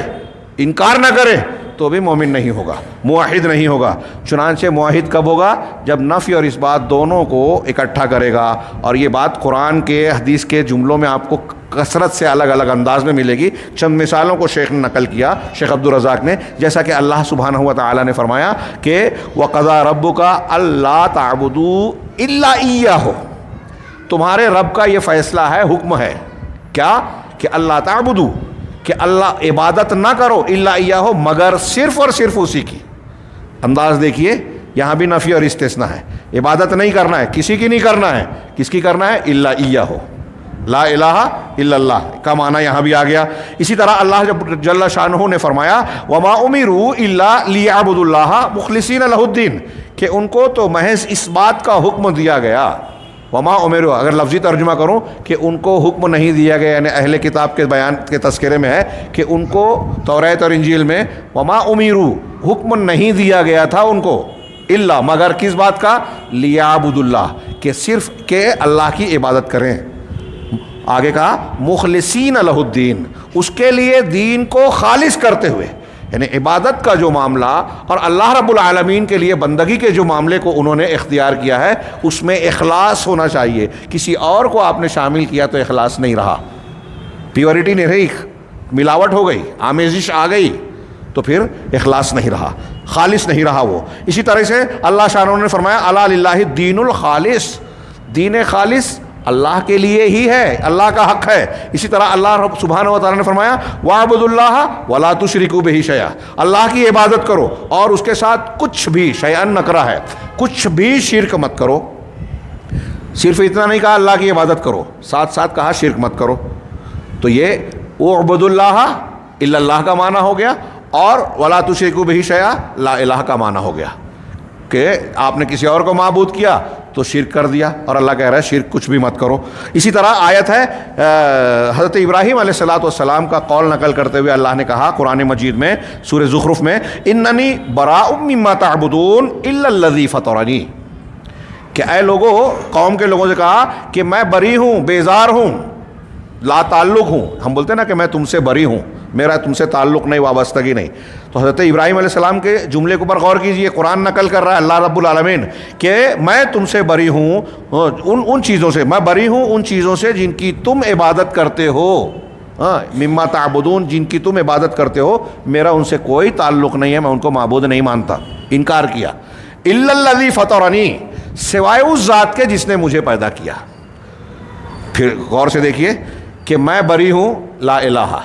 انکار نہ کرے، تو بھی مومن نہیں ہوگا، موحد نہیں ہوگا. چنانچہ موحد کب ہوگا؟ جب نفی اور اس بات دونوں کو اکٹھا کرے گا. اور یہ بات قرآن کے حدیث کے جملوں میں آپ کو کثرت سے الگ الگ انداز میں ملے گی. چند مثالوں کو شیخ نے نقل کیا، شیخ عبد الرزاق نے، جیسا کہ اللہ سبحانہ و تعالیٰ نے فرمایا کہ وَقَضَىٰ رَبُّكَ أَلَّا تَعْبُدُوا إِلَّا إِيَّاهُ، تمہارے رب کا یہ فیصلہ ہے، حکم ہے کیا کہ اللہ تعبدو، کہ اللہ عبادت نہ کرو الا ایاہ، مگر صرف اور صرف اسی کی. انداز دیکھیے یہاں بھی نفی اور استثناء ہے. عبادت نہیں کرنا ہے, کسی کی نہیں کرنا ہے. کس کی کرنا ہے؟ الا ایہ, لا الہ الا اللہ کا معنی یہاں بھی آ گیا. اسی طرح اللہ جل شانہ نے فرمایا وما امروا الا لیعبدوا اللہ مخلصین لہ الدین, کہ ان کو تو محض اس بات کا حکم دیا گیا. وما امروا, اگر لفظی ترجمہ کروں کہ ان کو حکم نہیں دیا گیا, یعنی اہل کتاب کے بیان کے تذکرے میں ہے کہ ان کو توریت اور انجیل میں وما امروا, حکم نہیں دیا گیا تھا ان کو, الا, مگر کس بات کا؟ لیعبدوا اللہ, کہ صرف کہ اللہ کی عبادت کریں. آگے کہا مخلصین لہ الدین, اس کے لیے دین کو خالص کرتے ہوئے, یعنی عبادت کا جو معاملہ اور اللہ رب العالمین کے لیے بندگی کے جو معاملے کو انہوں نے اختیار کیا ہے اس میں اخلاص ہونا چاہیے. کسی اور کو آپ نے شامل کیا تو اخلاص نہیں رہا, پیورٹی نہیں رہی, ملاوٹ ہو گئی, آمیزش آ گئی, تو پھر اخلاص نہیں رہا, خالص نہیں رہا وہ. اسی طرح سے اللہ شانہ نے فرمایا الا للہ الدین الخالص, دین خالص اللہ کے لیے ہی ہے, اللہ کا حق ہے. اسی طرح اللہ رب سبحانہ و تعالیٰ نے فرمایا وَاعْبُدُوا اللَّهَ وَلَا تُشْرِكُوا بِهِ شَيْئًا, اللہ کی عبادت کرو اور اس کے ساتھ کچھ بھی, شیئن نکرہ ہے, کچھ بھی شرک مت کرو. صرف اتنا نہیں کہا اللہ کی عبادت کرو, ساتھ ساتھ کہا شرک مت کرو. تو یہ وَاعْبُدُوا اللَّهَ الا اللہ کا معنی ہو گیا, اور وَلَا تُشْرِكُوا بِهِ شَيْئًا لا الہ کا معنی ہو گیا کہ آپ نے کسی اور کو معبود کیا تو شرک کر دیا, اور اللہ کہہ رہا ہے شرک کچھ بھی مت کرو. اسی طرح آیت ہے حضرت ابراہیم علیہ السلام کا قول نقل کرتے ہوئے اللہ نے کہا قرآن مجید میں سورہ زخرف میں اننی براء مما تعبدون الا الذی فطرنی, کہ اے لوگوں, قوم کے لوگوں سے کہا کہ میں بری ہوں, بیزار ہوں, لا تعلق ہوں. ہم بولتے ہیں نا کہ میں تم سے بری ہوں, میرا تم سے تعلق نہیں, وابستگی نہیں. تو حضرت ابراہیم علیہ السلام کے جملے کے اوپر غور کیجئے, قرآن نقل کر رہا ہے اللہ رب العالمین کہ میں تم سے بری ہوں, ان چیزوں سے میں بری ہوں, ان چیزوں سے جن کی تم عبادت کرتے ہو, مما تعبدون, جن کی تم عبادت کرتے ہو, میرا ان سے کوئی تعلق نہیں ہے, میں ان کو معبود نہیں مانتا. انکار کیا. الا الذی فطرنی, سوائے اس ذات کے جس نے مجھے پیدا کیا. پھر غور سے دیکھیے کہ میں بری ہوں لا الہ,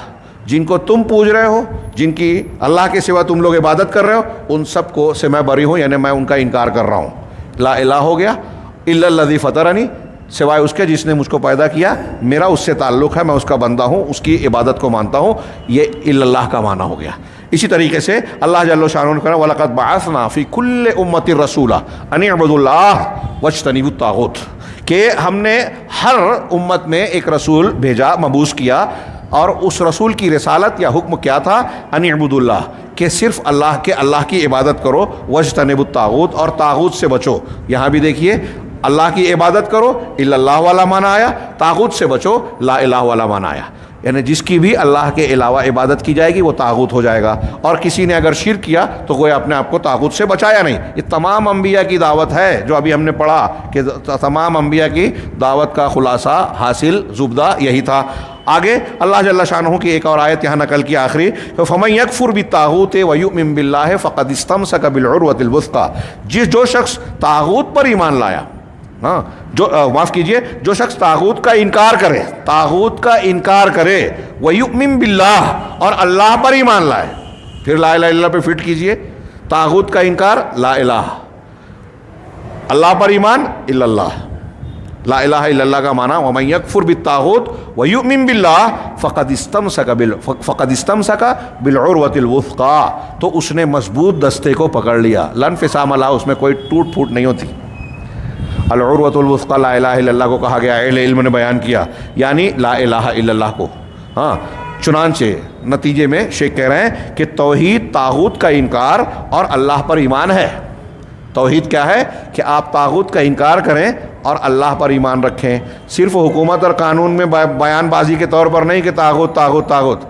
جن کو تم پوج رہے ہو, جن کی اللہ کے سوا تم لوگ عبادت کر رہے ہو, ان سب کو سے میں بری ہوں, یعنی میں ان کا انکار کر رہا ہوں. لا الہ ہو گیا, الا الذی فطرنی, سوائے اس کے جس نے مجھ کو پیدا کیا, میرا اس سے تعلق ہے, میں اس کا بندہ ہوں, اس کی عبادت کو مانتا ہوں. یہ الا اللہ کا معنی ہو گیا. اسی طریقے سے اللہ جل شانہ نے کہا وَلَقَدْ بَعَثْنَا فِي كُلِّ أُمَّةٍ رَسُولًا أَنِ اعْبُدُوا اللَّهَ وَاجْتَنِبُوا الطَّاغُوتَ, کہ ہم نے ہر امت میں ایک رسول بھیجا, مبعوث کیا, اور اس رسول کی رسالت یا حکم کیا تھا؟ ان اعبدوا اللہ, کہ صرف اللہ کی عبادت کرو, واجتنبوا الطاغوت, اور طاغوت سے بچو. یہاں بھی دیکھیے اللہ کی عبادت کرو الا اللہ والا معنی آیا, طاغوت سے بچو لا الہ والا معنی آیا. یعنی جس کی بھی اللہ کے علاوہ عبادت کی جائے گی وہ طاغوت ہو جائے گا, اور کسی نے اگر شرک کیا تو کوئی اپنے آپ کو طاغوت سے بچایا نہیں. یہ تمام انبیاء کی دعوت ہے جو ابھی ہم نے پڑھا کہ تمام انبیاء کی دعوت کا خلاصہ حاصل زبدہ یہی تھا. آگے اللہ جل شانہ کی ایک اور آیت یہاں نقل کی آخری, فَمَن يَكْفُرْ بِالطَّاغُوتِ وَيُؤْمِن بِاللَّهِ فَقَدِ اسْتَمْسَكَ بِالْعُرْوَةِ الْوُثْقَىٰ, جو شخص طاغوت پر ایمان لایا, معاف کیجئے, جو شخص طاغوت کا انکار کرے, طاغوت کا انکار کرے, وَيُؤْمِن بِاللَّهِ, اور اللہ پر ایمان لائے. پھر لا الہ الا اللہ پہ فٹ کیجئے, طاغوت کا انکار لا الہ, اللہ پر ایمان الا اللہ. لا الہ الا اللہ کا معنی وَمَن يَكْفُرْ بِالطَّاغُوتِ وَيُؤْمِن بِاللَّهِ فَقَدِ اسْتَمْسَكَ بِالْعُرْوَةِ الْوُثْقَىٰ, تو اس نے مضبوط دستے کو پکڑ لیا. لا انفصام لہا, اس میں کوئی ٹوٹ پھوٹ نہیں ہوتی. العروۃ الوثقیٰ لا الہ الا اللہ کو کہا گیا, اہل علم نے بیان کیا, یعنی لا الہ الا اللہ کو. چنانچہ نتیجے میں شیخ کہہ رہے ہیں کہ توحید طاغوت کا انکار اور اللہ پر ایمان ہے. توحید کیا ہے کہ آپ طاغوت کا انکار کریں اور اللہ پر ایمان رکھیں. صرف حکومت اور قانون میں بیان بازی کے طور پر نہیں کہ طاغوت طاغوت طاغوت,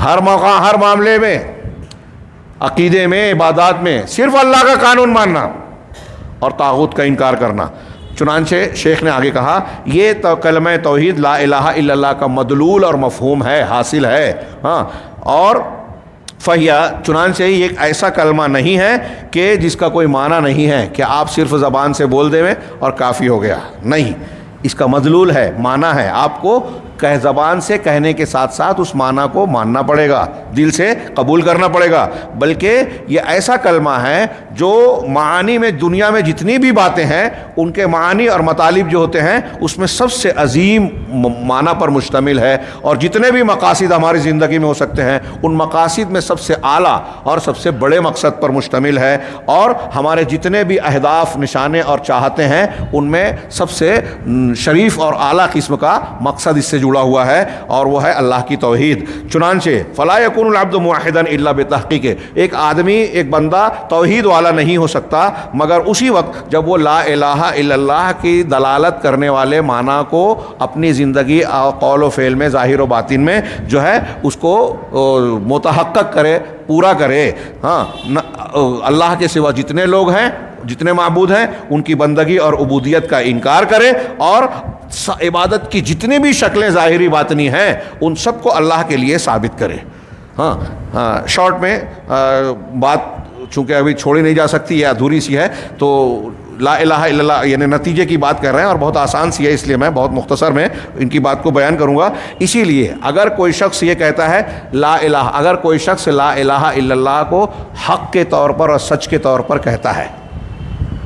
ہر موقع ہر معاملے میں, عقیدے میں, عبادات میں صرف اللہ کا قانون ماننا اور طاغوت کا انکار کرنا. چنانچہ شیخ نے آگے کہا یہ تو کلمہ توحید لا الہ الا اللہ کا مدلول اور مفہوم ہے, حاصل ہے. اور فہیا, چنانچہ یہ ایک ایسا کلمہ نہیں ہے کہ جس کا کوئی معنی نہیں ہے, کہ آپ صرف زبان سے بول دیں اور کافی ہو گیا. نہیں, اس کا مدلول ہے, معنی ہے. آپ کو زبان سے کہنے کے ساتھ ساتھ اس معنی کو ماننا پڑے گا، دل سے قبول کرنا پڑے گا، بلکہ یہ ایسا کلمہ ہے جو معانی میں دنیا میں جتنی بھی باتیں ہیں ان کے معانی اور مطالب جو ہوتے ہیں اس میں سب سے عظیم معنی پر مشتمل ہے، اور جتنے بھی مقاصد ہماری زندگی میں ہو سکتے ہیں ان مقاصد میں سب سے اعلیٰ اور سب سے بڑے مقصد پر مشتمل ہے، اور ہمارے جتنے بھی اہداف، نشانے اور چاہتے ہیں ان میں سب سے شریف اور اعلیٰ قسم کا مقصد اس سے جڑا ہوا ہے، اور وہ ہے اللہ کی توحید۔ چنانچہ فلا یکون العبد موحدا الا بتحقیق، ایک آدمی، ایک بندہ توحید والا نہیں ہو سکتا مگر اسی وقت جب وہ لا الہ الا اللہ کی دلالت کرنے والے معنی کو اپنی زندگی، قول و فعل میں، ظاہر و باطن میں جو ہے اس کو متحقق کرے، پورا کرے۔ ہاں، اللہ کے سوا جتنے لوگ ہیں، جتنے معبود ہیں، ان کی بندگی اور عبودیت کا انکار کرے، اور عبادت کی جتنی بھی شکلیں ظاہری باطنی ہیں ان سب کو اللہ کے لیے ثابت کرے۔ ہاں، شارٹ میں بات چونکہ ابھی چھوڑی نہیں جا سکتی یا ادھوری سی ہے، تو لا الہ الا اللہ یعنی نتیجے کی بات کر رہے ہیں اور بہت آسان سی ہے، اس لیے میں بہت مختصر میں ان کی بات کو بیان کروں گا۔ اسی لیے اگر کوئی شخص یہ کہتا ہے لا الہ، اگر کوئی شخص لا الہ الا اللہ کو حق کے طور پر اور سچ کے طور پر کہتا ہے،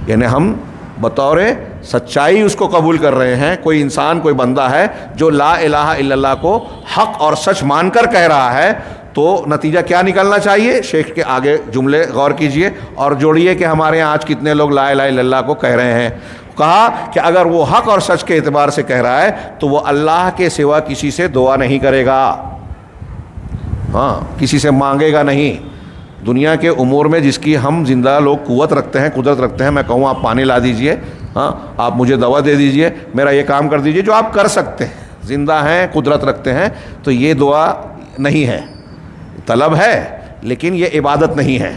یعنی ہم بطور سچائی اس کو قبول کر رہے ہیں، کوئی انسان، کوئی بندہ ہے جو لا الہ الا اللہ کو حق اور سچ مان کر کہہ رہا ہے، تو نتیجہ کیا نکلنا چاہیے؟ شیخ کے آگے جملے غور کیجئے اور جوڑیے کہ ہمارے یہاں آج کتنے لوگ لا الہ الا اللہ کو کہہ رہے ہیں۔ کہا کہ اگر وہ حق اور سچ کے اعتبار سے کہہ رہا ہے تو وہ اللہ کے سوا کسی سے دعا نہیں کرے گا، ہاں، کسی سے مانگے گا نہیں۔ دنیا کے امور میں جس کی ہم زندہ لوگ قوت رکھتے ہیں، قدرت رکھتے ہیں، میں کہوں آپ پانی لا دیجئے، ہاں، آپ مجھے دوا دے دیجئے، میرا یہ کام کر دیجئے، جو آپ کر سکتے ہیں، زندہ ہیں، قدرت رکھتے ہیں، تو یہ دعا نہیں ہے، طلب ہے لیکن یہ عبادت نہیں ہے۔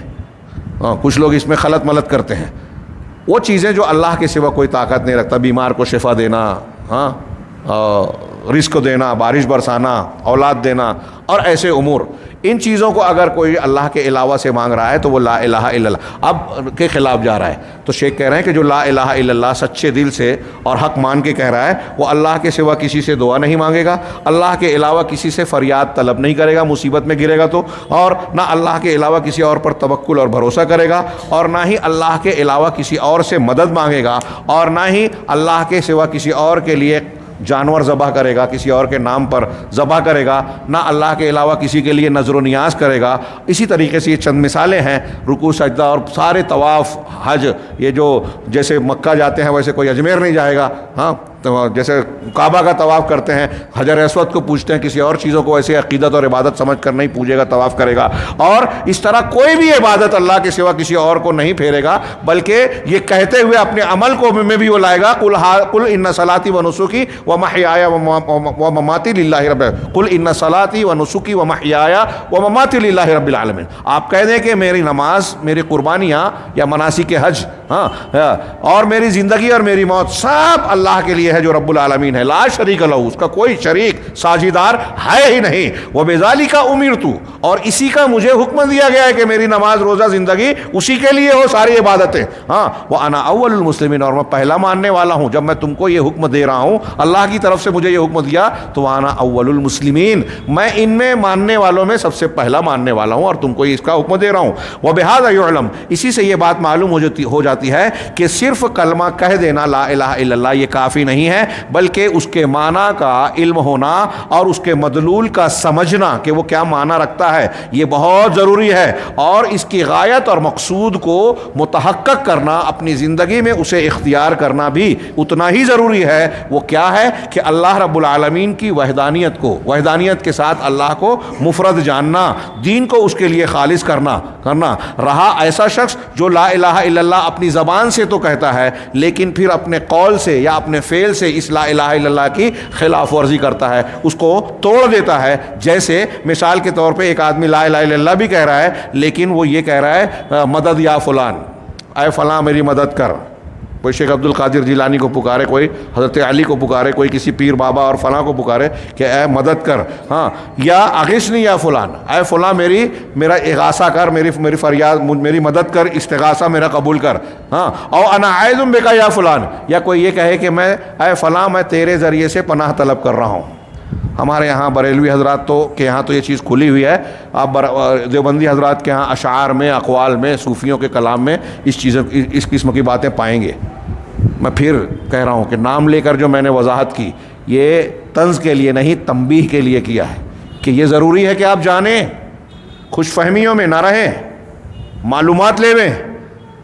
ہاں، کچھ لوگ اس میں خلط ملط کرتے ہیں، وہ چیزیں جو اللہ کے سوا کوئی طاقت نہیں رکھتا، بیمار کو شفا دینا، ہاں، رزق دینا، بارش برسانا، اولاد دینا اور ایسے امور، ان چیزوں کو اگر کوئی اللہ کے علاوہ سے مانگ رہا ہے تو وہ لا الہ الا اللہ اب کے خلاف جا رہا ہے۔ تو شیخ کہہ رہے ہیں کہ جو لا الہ الا اللہ سچے دل سے اور حق مان کے کہہ رہا ہے وہ اللہ کے سوا کسی سے دعا نہیں مانگے گا، اللہ کے علاوہ کسی سے فریاد طلب نہیں کرے گا مصیبت میں گرے گا تو، اور نہ اللہ کے علاوہ کسی اور پر توکل اور بھروسہ کرے گا، اور نہ ہی اللہ کے علاوہ کسی اور سے مدد مانگے گا، اور نہ ہی اللہ کے سوا کسی اور کے لیے جانور ذبح کرے گا، کسی اور کے نام پر ذبح کرے گا، نہ اللہ کے علاوہ کسی کے لیے نظر و نیاز کرے گا۔ اسی طریقے سے یہ چند مثالیں ہیں، رکوع، سجدہ اور سارے طواف، حج، یہ جو جیسے مکہ جاتے ہیں ویسے کوئی اجمیر نہیں جائے گا، ہاں، تو جیسے کعبہ کا طواف کرتے ہیں، حجر اسود کو پوجتے ہیں، کسی اور چیزوں کو ایسے عقیدت اور عبادت سمجھ کر نہیں پوجے گا، طواف کرے گا، اور اس طرح کوئی بھی عبادت اللہ کے سوا کسی اور کو نہیں پھیرے گا، بلکہ یہ کہتے ہوئے اپنے عمل کو میں بھی وہ لائے گا، قل ان صلاتی و نسکی و محیایا و مماتی للہ رب، قل ان صلاتی و نسکی و محیایا و مماتی للہ رب العالمین۔ آپ کہہ دیں کہ میری نماز، میری قربانیاں یا مناسک حج، ہاں، اور میری زندگی اور میری موت سب اللہ کے لیے ہے جو رب العالمین ہے، لا شریک لہ، اس کا کوئی شریک ساجیدار ہے ہی نہیں، وبذالک امرت، اور اسی کا مجھے حکم دیا گیا ہے کہ میری نماز، روزہ، زندگی اسی کے لیے ہو، ساری عبادتیں، ہاں، وانا اول المسلمین، اور میں پہلا ماننے والا ہوں۔ جب میں تم کو یہ حکم دے رہا ہوں، اللہ کی طرف سے مجھے یہ حکم دیا، تو وانا اول المسلمین، میں ان میں ماننے والوں میں سب سے پہلا ماننے والا ہوں اور تم کو اس کا حکم دے رہا ہوں۔ وبہذا یعلم، اسی سے یہ بات معلوم ہو جاتی ہے کہ صرف کلمہ کہہ دینا لا الہ الا اللہ یہ کافی نہیں ہے، بلکہ اس کے معنی کا علم ہونا اور اس کے مدلول کا سمجھنا کہ وہ کیا معنی رکھتا ہے یہ بہت ضروری ہے، اور اس کی غایت اور مقصود کو متحقق کرنا، اپنی زندگی میں اسے اختیار کرنا بھی اتنا ہی ضروری ہے۔ وہ کیا ہے کہ اللہ رب العالمین کی وحدانیت کو، وحدانیت کے ساتھ اللہ کو مفرد جاننا، دین کو اس کے لیے خالص کرنا۔ رہا ایسا شخص جو لا الہ الا اللہ اپنی زبان سے تو کہتا ہے لیکن پھر اپنے قول سے یا اپنے فعل سے اس لا الہ الا اللہ کی خلاف ورزی کرتا ہے، اس کو توڑ دیتا ہے، جیسے مثال کے طور پہ ایک آدمی لا الہ الا اللہ بھی کہہ رہا ہے لیکن وہ یہ کہہ رہا ہے مدد یا فلان، اے فلاں میری مدد کر، کوئی شیخ عبد القادر جیلانی کو پکارے، کوئی حضرت علی کو پکارے، کوئی کسی پیر بابا اور فلاں کو پکارے کہ اے مدد کر، ہاں، یا اغثنی یا فلان، اے فلاں میرا اغاثہ کر، میری فریاد، میری مدد کر، استغاثہ میرا قبول کر، ہاں، او انا عائذ بک یا فلان، یا کوئی یہ کہے کہ اے فلاں میں تیرے ذریعے سے پناہ طلب کر رہا ہوں، ہمارے یہاں بریلوی حضرات کے یہاں تو یہ چیز کھلی ہوئی ہے. آپ دیوبندی حضرات کے یہاں اشعار میں، اقوال میں، صوفیوں کے کلام میں اس قسم کی باتیں پائیں گے. میں پھر کہہ رہا ہوں کہ نام لے کر جو میں نے وضاحت کی یہ طنز کے لیے نہیں، تنبیہ کے لیے کیا ہے کہ یہ ضروری ہے کہ آپ جانیں، خوش فہمیوں میں نہ رہیں، معلومات لے لیں.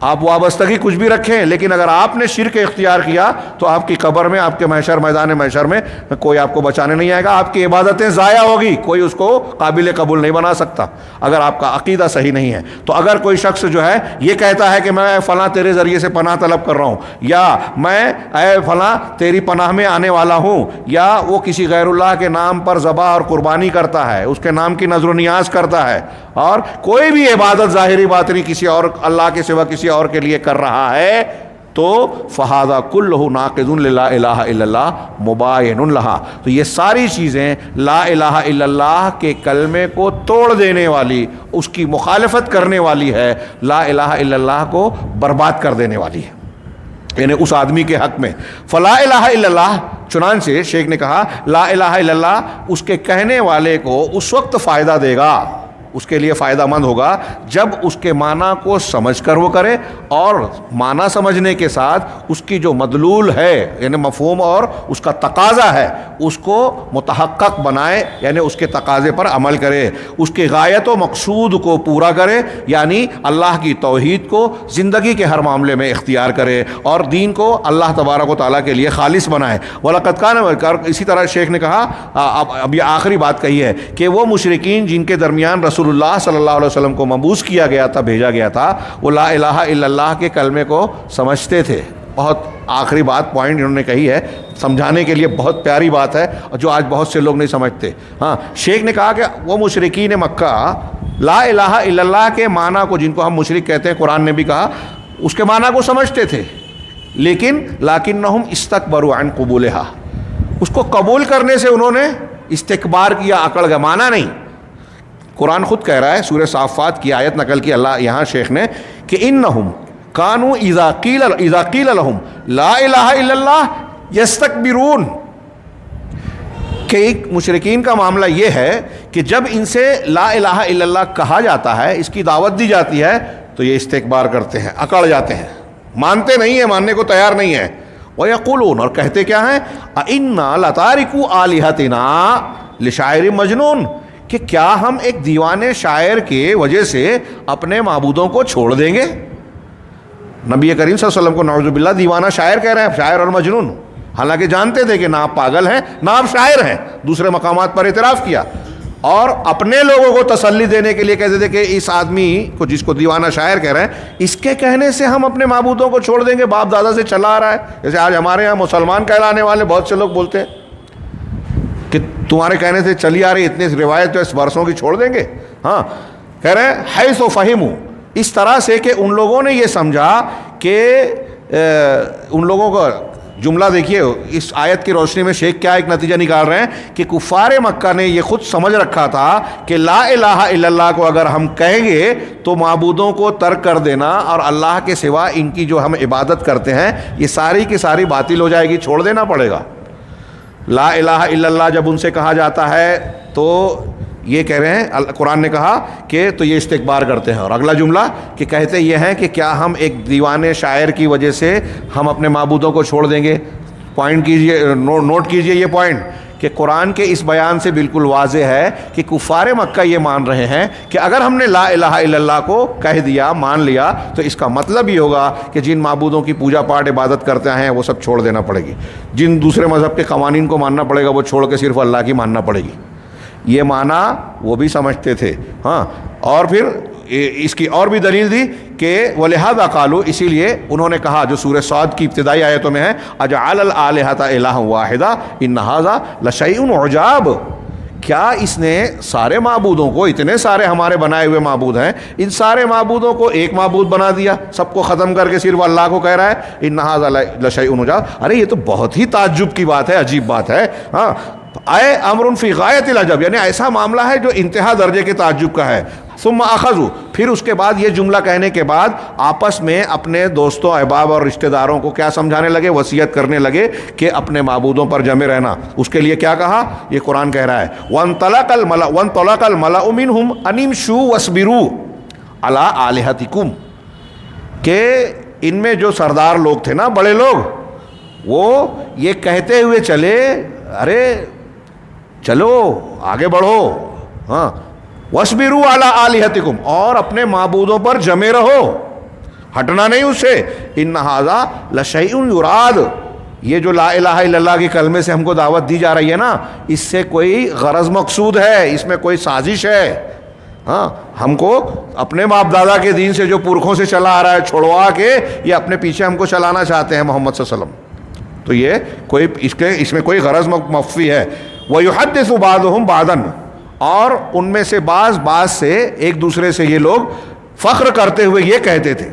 آپ وابستگی کچھ بھی رکھیں، لیکن اگر آپ نے شرک اختیار کیا تو آپ کی قبر میں، آپ کے محشر، میدان محشر میں کوئی آپ کو بچانے نہیں آئے گا. آپ کی عبادتیں ضائع ہوگی، کوئی اس کو قابل قبول نہیں بنا سکتا اگر آپ کا عقیدہ صحیح نہیں ہے. تو اگر کوئی شخص جو ہے یہ کہتا ہے کہ میں فلاں تیرے ذریعے سے پناہ طلب کر رہا ہوں، یا میں اے فلاں تیری پناہ میں آنے والا ہوں، یا وہ کسی غیر اللہ کے نام پر ذبح اور قربانی کرتا ہے، اس کے نام کی نذر و نیاز کرتا ہے، اور کوئی بھی عبادت ظاہری باطنی کسی اور اللہ کے سوا کسی اور کے لیے کر رہا ہے، تو فہذا کلہ ناقض للا الہ الا اللہ مباین لہا. تو یہ ساری چیزیں لا الہ الا اللہ کے کلمے کو توڑ دینے والی، اس کی مخالفت کرنے والی ہے، لا الہ الا اللہ کو برباد کر دینے والی ہے، یعنی اس آدمی کے حق میں. فلا الہ الا اللہ، چنانچہ شیخ نے کہا لا الہ الا اللہ اس کے کہنے والے کو اس وقت فائدہ دے گا، اس کے لیے فائدہ مند ہوگا جب اس کے معنی کو سمجھ کر وہ کرے، اور معنی سمجھنے کے ساتھ اس کی جو مدلول ہے یعنی مفہوم اور اس کا تقاضا ہے اس کو متحقق بنائے، یعنی اس کے تقاضے پر عمل کرے، اس کے غایت و مقصود کو پورا کرے، یعنی اللہ کی توحید کو زندگی کے ہر معاملے میں اختیار کرے اور دین کو اللہ تبارک و تعالیٰ کے لیے خالص بنائے. وَلَقَدْ كَانَ، اسی طرح شیخ نے کہا اب یہ آخری بات کہی ہے کہ وہ مشرکین جن کے درمیان رسول اللہ صلی اللہ علیہ وسلم کو مبعوث کیا گیا تھا، بھیجا گیا تھا، وہ لا الہ الا اللہ کے کلمے کو سمجھتے تھے. بہت آخری بات پوائنٹ انہوں نے کہی ہے سمجھانے کے لیے، بہت پیاری بات ہے جو آج بہت سے لوگ نہیں سمجھتے. ہاں، شیخ نے کہا کہ وہ مشرکین مکہ لا الہ الا اللہ کے معنی کو، جن کو ہم مشرک کہتے ہیں، قرآن نے بھی کہا اس کے معنی کو سمجھتے تھے، لیکن لکنہم استکبروا عن قبولہا، اس کو قبول کرنے سے انہوں نے استکبار کیا، اکڑ گئے، مانا نہیں. قرآن خود کہہ رہا ہے، سورہ صافات کی آیت نقل کی اللہ یہاں شیخ نے کہ انہم کانوا اذا قیل لہم لا الہ الا اللہ یستکبرون، کہ ایک مشرکین کا معاملہ یہ ہے کہ جب ان سے لا الہ الا اللہ کہا جاتا ہے، اس کی دعوت دی جاتی ہے، تو یہ استکبار کرتے ہیں، اکڑ جاتے ہیں، مانتے نہیں ہیں، ماننے کو تیار نہیں ہیں. وَيَقُولُونَ، اور کہتے کیا ہیں، أَإِنَّا لَتَارِكُوا آلِهَتِنَا لِشَاعِرٍ مَجْنُونٍ، کہ کیا ہم ایک دیوانے شاعر کی وجہ سے اپنے معبودوں کو چھوڑ دیں گے. نبی کریم صلی اللہ علیہ وسلم کو نعوذ باللہ دیوانہ شاعر کہہ رہے ہیں، شاعر اور مجنون، حالانکہ جانتے تھے کہ نہ آپ پاگل ہیں نہ آپ شاعر ہیں، دوسرے مقامات پر اعتراف کیا، اور اپنے لوگوں کو تسلی دینے کے لیے کہتے تھے کہ اس آدمی کو جس کو دیوانہ شاعر کہہ رہے ہیں، اس کے کہنے سے ہم اپنے معبودوں کو چھوڑ دیں گے، باپ دادا سے چلا آ رہا ہے. جیسے آج ہمارے یہاں مسلمان کہلانے والے بہت سے لوگ بولتے ہیں کہ تمہارے کہنے سے چلی آ رہی اتنی روایت جو اس برسوں کی چھوڑ دیں گے. ہاں، کہہ رہے ہیں حیث فہموا، اس طرح سے کہ ان لوگوں نے یہ سمجھا کہ ان لوگوں کا جملہ دیکھیے، اس آیت کی روشنی میں شیخ کیا ایک نتیجہ نکال رہے ہیں کہ کفار مکہ نے یہ خود سمجھ رکھا تھا کہ لا الہ الا اللہ کو اگر ہم کہیں گے تو معبودوں کو ترک کر دینا اور اللہ کے سوا ان کی جو ہم عبادت کرتے ہیں یہ ساری کی ساری باطل ہو جائے گی، چھوڑ دینا پڑے گا. لا الہ الا اللہ جب ان سے کہا جاتا ہے تو یہ کہہ رہے ہیں، قرآن نے کہا کہ تو یہ استکبار کرتے ہیں. اور اگلا جملہ کہ کہتے یہ ہیں کہ کیا ہم ایک دیوانے شاعر کی وجہ سے ہم اپنے معبودوں کو چھوڑ دیں گے. پوائنٹ کیجئے، نوٹ کیجئے یہ پوائنٹ کہ قرآن کے اس بیان سے بالکل واضح ہے کہ کفار مکہ یہ مان رہے ہیں کہ اگر ہم نے لا الہ الا اللہ کو کہہ دیا، مان لیا، تو اس کا مطلب یہ ہوگا کہ جن معبودوں کی پوجا پاٹ عبادت کرتے ہیں وہ سب چھوڑ دینا پڑے گی، جن دوسرے مذہب کے قوانین کو ماننا پڑے گا وہ چھوڑ کے صرف اللہ کی ماننا پڑے گی. یہ معنی وہ بھی سمجھتے تھے. ہاں، اور پھر اس کی اور بھی دلیل دی کہ وَلِهَذَا قَالُوا، اسی لیے انہوں نے کہا جو سورہ صاد کی ابتدائی آیتوں میں ہے، اَجَعَلَ الْآلِهَةَ إِلَٰهًا وَاحِدًا إِنَّ هَٰذَا لَشَيْءٌ عُجَابٌ، کیا اس نے سارے معبودوں کو، اتنے سارے ہمارے بنائے ہوئے معبود ہیں، ان سارے معبودوں کو ایک معبود بنا دیا، سب کو ختم کر کے صرف اللہ کو کہہ رہا ہے، إِنَّ هَٰذَا لَشَيْءٌ عُجَابٌ. ارے یہ تو بہت ہی تعجب کی بات ہے، عجیب بات ہے. ہاں، اے امر فی غایت العجب، یعنی ایسا معاملہ ہے جو انتہا درجے کے تعجب کا ہے. ثم اخذوا، پھر اس کے بعد یہ جملہ کہنے کے بعد آپس میں اپنے دوستوں احباب اور رشتہ داروں کو کیا سمجھانے لگے، وصیت کرنے لگے کہ اپنے معبودوں پر جمے رہنا. اس کے لیے کیا کہا، یہ قرآن کہہ رہا ہے وانطلق الملأ منهم ان امشوا واصبروا علی آلہتکم، کہ ان میں جو سردار لوگ تھے نا، بڑے لوگ، وہ یہ کہتے ہوئے چلے ارے چلو آگے بڑھو، ہاں وَاصْبِرُوا عَلَىٰ آلِهَتِكُمْ، اور اپنے معبودوں پر جمے رہو، ہٹنا نہیں اس سے. إِنَّ هَذَا لَشَيْءٌ يُرَادُ، یہ جو لا الہ الا اللہ کے کلمے سے ہم کو دعوت دی جا رہی ہے نا، اس سے کوئی غرض مقصود ہے، اس میں کوئی سازش ہے. ہاں ہم کو اپنے باپ دادا کے دین سے جو پرکھوں سے چلا آ رہا ہے چھوڑوا کے یہ اپنے پیچھے ہم کو چلانا چاہتے ہیں محمد صلی اللہ علیہ وسلم. تو یہ کوئی اس میں کوئی غرض مخفی ہے. وَيُحَدِّثُ بَعْضُهُمْ بَعْضًا، اور ان میں سے بعض سے ایک دوسرے سے یہ لوگ فخر کرتے ہوئے یہ کہتے تھے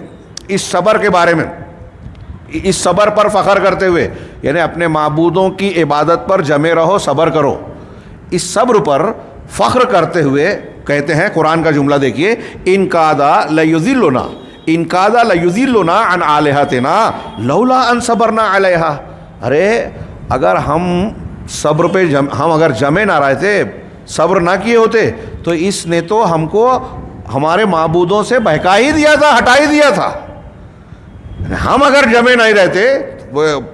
اس صبر کے بارے میں، اس صبر پر فخر کرتے ہوئے، یعنی اپنے معبودوں کی عبادت پر جمے رہو، صبر کرو، اس صبر پر فخر کرتے ہوئے کہتے ہیں. قرآن کا جملہ دیکھیے، ان کادا لیضلنا عن آلہتنا لولا ان صبرنا علیہا. ارے اگر ہم صبر پہ ہم اگر جمے نہ رہے تھے، صبر نہ کیے ہوتے، تو اس نے تو ہم کو ہمارے معبودوں سے بہکا ہی دیا تھا، ہٹا ہی دیا تھا. ہم اگر جمے نہیں رہتے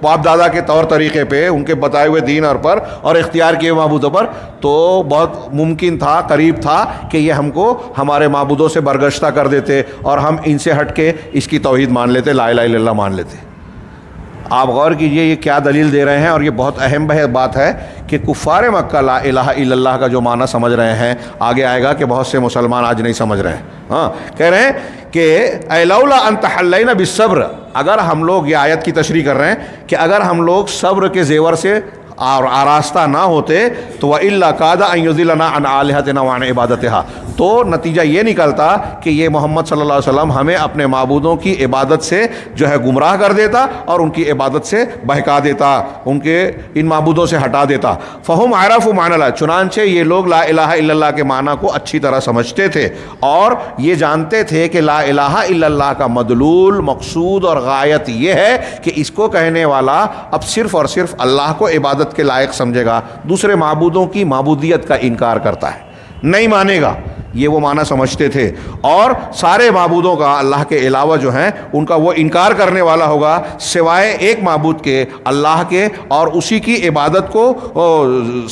باپ دادا کے طور طریقے پہ، ان کے بتائے ہوئے دین اور اختیار کیے معبودوں پر، تو بہت ممکن تھا، قریب تھا کہ یہ ہم کو ہمارے معبودوں سے برگشتہ کر دیتے اور ہم ان سے ہٹ کے اس کی توحید مان لیتے، لا الہ الا اللہ مان لیتے. آپ غور کیجئے یہ کیا دلیل دے رہے ہیں، اور یہ بہت اہم بات ہے کہ کفار مکہ لا الہ الا اللہ کا جو معنی سمجھ رہے ہیں، آگے آئے گا کہ بہت سے مسلمان آج نہیں سمجھ رہے ہیں. ہاں کہہ رہے ہیں کہ اے لولا ان تحلینا بالصبر، اگر ہم لوگ، یہ آیت کی تشریح کر رہے ہیں کہ اگر ہم لوگ صبر کے زیور سے اور آراستہ نہ ہوتے تو وَإِلَّا كَادَ أَن يُضِلَّنَا عَنْ آلِهَتِنَا وَعَنْ عِبَادَتِهَا، تو نتیجہ یہ نکلتا کہ یہ محمد صلی اللہ علیہ وسلم ہمیں اپنے معبودوں کی عبادت سے جو ہے گمراہ کر دیتا اور ان کی عبادت سے بہکا دیتا، ان کے ان معبودوں سے ہٹا دیتا. فَهُمْ عَرَفُوا مَعْنَى اللَّهِ، چنانچہ یہ لوگ لا الہ الا اللہ کے معنی کو اچھی طرح سمجھتے تھے اور یہ جانتے تھے کہ لا الہ الا اللہ کا مدلول، مقصود اور غایت یہ ہے کہ اس کو کہنے والا اب صرف اور صرف اللہ کو عبادت کے لائق سمجھے گا، دوسرے معبودوں کی معبودیت کا انکار کرتا ہے، نہیں مانے گا. یہ وہ معنی سمجھتے تھے، اور سارے معبودوں کا اللہ کے علاوہ جو ہیں ان کا وہ انکار کرنے والا ہوگا سوائے ایک معبود کے، اللہ کے، اور اسی کی عبادت کو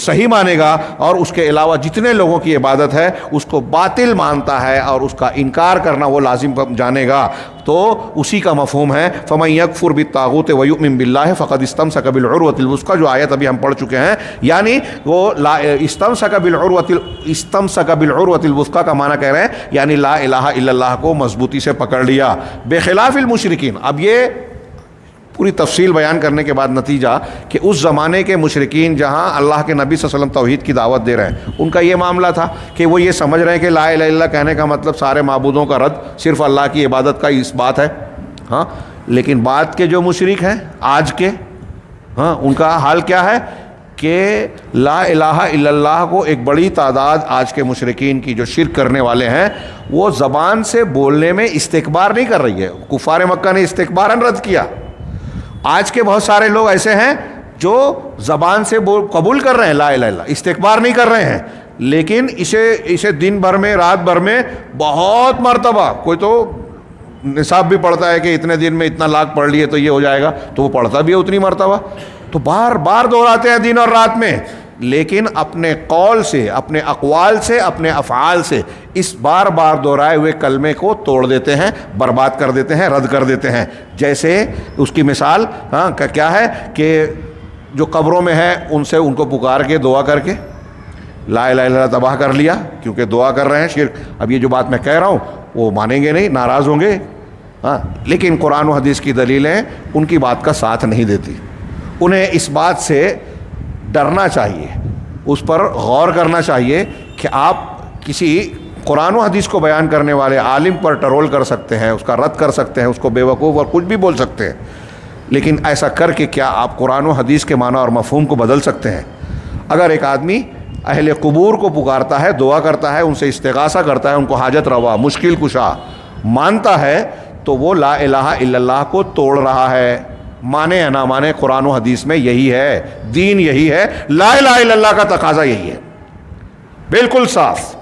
صحیح مانے گا، اور اس کے علاوہ جتنے لوگوں کی عبادت ہے اس کو باطل مانتا ہے اور اس کا انکار کرنا وہ لازم جانے گا. تو اسی کا مفہوم ہے فَمَن يَكْفُرْ بِالطَّاغُوتِ وَيُؤْمِن بِاللَّهِ فَقَدِ اسْتَمْسَكَ بِالْعُرْوَةِ الْوُثْقَىٰ، جو آیت ابھی ہم پڑھ چکے ہیں، یعنی وہ استمسک بالعروۃ الوثقیٰ کا معنی کہہ رہے ہیں، یعنی لا الہ الا اللہ کو مضبوطی سے پکڑ لیا. بخلاف المشرکین، اب یہ پوری تفصیل بیان کرنے کے بعد نتیجہ کہ اس زمانے کے مشرکین جہاں اللہ کے نبی صلی اللہ علیہ وسلم توحید کی دعوت دے رہے ہیں، ان کا یہ معاملہ تھا کہ وہ یہ سمجھ رہے ہیں کہ لا الہ الا اللہ کہنے کا مطلب سارے معبودوں کا رد، صرف اللہ کی عبادت کا اس بات ہے. ہاں لیکن بعد کے جو مشرک ہیں آج کے، ہاں ان کا حال کیا ہے کہ لا الہ الا اللہ کو ایک بڑی تعداد آج کے مشرکین کی جو شرک کرنے والے ہیں وہ زبان سے بولنے میں استکبار نہیں کر رہی ہے. کفار مکہ نے استکباراً رد کیا. آج کے بہت سارے لوگ ایسے ہیں جو زبان سے قبول کر رہے ہیں لا الہ الا اللہ، استکبار نہیں کر رہے ہیں، لیکن اسے دن بھر میں، رات بھر میں بہت مرتبہ، کوئی تو نصاب بھی پڑھتا ہے کہ اتنے دن میں اتنا لاکھ پڑھ لیے تو یہ ہو جائے گا، تو وہ پڑھتا بھی ہے اتنی مرتبہ، تو بار بار دہراتے ہیں دن اور رات میں، لیکن اپنے قول سے، اپنے اقوال سے، اپنے افعال سے اس بار بار دہرائے ہوئے کلمے کو توڑ دیتے ہیں، برباد کر دیتے ہیں، رد کر دیتے ہیں. جیسے اس کی مثال کیا ہے کہ جو قبروں میں ہے ان کو پکار کے دعا کر کے لا الہ الا اللہ تباہ کر لیا، کیونکہ دعا کر رہے ہیں شرک. اب یہ جو بات میں کہہ رہا ہوں وہ مانیں گے نہیں، ناراض ہوں گے، لیکن قرآن و حدیث کی دلیلیں ان کی بات کا ساتھ نہیں دیتی. انہیں اس بات سے ڈرنا چاہیے، اس پر غور کرنا چاہیے کہ آپ کسی قرآن و حدیث کو بیان کرنے والے عالم پر ٹرول کر سکتے ہیں، اس کا رد کر سکتے ہیں، اس کو بے وقوف اور کچھ بھی بول سکتے ہیں، لیکن ایسا کر کے کیا آپ قرآن و حدیث کے معنی اور مفہوم کو بدل سکتے ہیں؟ اگر ایک آدمی اہل قبور کو پکارتا ہے، دعا کرتا ہے، ان سے استغاثہ کرتا ہے، ان کو حاجت روا، مشکل کشا مانتا ہے، تو وہ لا الہ الا اللہ کو توڑ رہا ہے. مانے یا نہ مانے، قرآن و حدیث میں یہی ہے، دین یہی ہے، لا الہ الا اللہ کا تقاضا یہی ہے، بالکل صاف.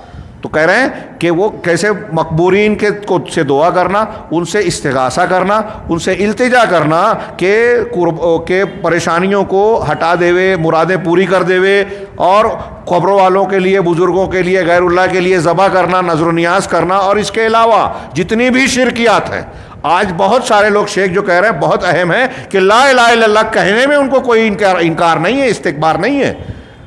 تو کہہ رہے ہیں کہ وہ کیسے مقبورین سے دعا کرنا، ان سے استغاثہ کرنا، ان سے التجا کرنا کہ پریشانیوں کو ہٹا دے وے، مرادیں پوری کر دے وے، اور قبروں والوں کے لیے، بزرگوں کے لیے، غیر اللہ کے لیے ذبح کرنا، نذر و نیاز کرنا، اور اس کے علاوہ جتنی بھی شرکیات ہیں. آج بہت سارے لوگ شیخ جو کہہ رہے ہیں بہت اہم ہے کہ لا الہ الا اللہ کہنے میں ان کو کوئی انکار نہیں ہے، استکبار نہیں ہے،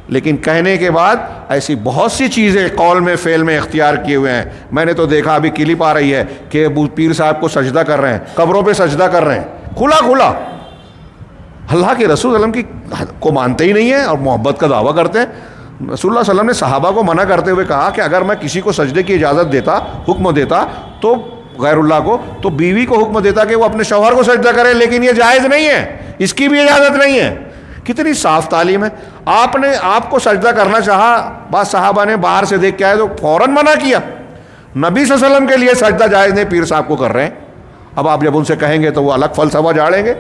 لیکن کہنے کے بعد ایسی بہت سی چیزیں قول میں فعل میں اختیار کیے ہوئے ہیں. میں نے تو دیکھا، ابھی کلپ آ رہی ہے کہ پیر صاحب کو سجدہ کر رہے ہیں، قبروں پہ سجدہ کر رہے ہیں، کھلا کھلا. اللہ کے رسول صلی اللہ علیہ وسلم کو مانتے ہی نہیں ہیں اور محبت کا دعویٰ کرتے ہیں. رسول اللہ صلی اللہ علیہ وسلم نے صحابہ کو منع کرتے ہوئے کہا کہ اگر میں کسی کو سجدے کی اجازت دیتا، حکم دیتا، تو غیر اللہ کو، تو بیوی کو حکم دیتا کہ وہ اپنے شوہر کو سجدہ کرے، لیکن یہ جائز نہیں ہے، اس کی بھی اجازت نہیں ہے. کتنی صاف تعلیم ہے. آپ کو سجدہ کرنا چاہا، بعض صحابہ نے باہر سے دیکھ کے آئے تو فوراً منع کیا. نبی صلی اللہ علیہ وسلم کے لیے سجدہ جائز نہیں، پیر صاحب کو کر رہے ہیں. اب آپ جب ان سے کہیں گے تو وہ الگ فلسفہ جھاڑیں گے.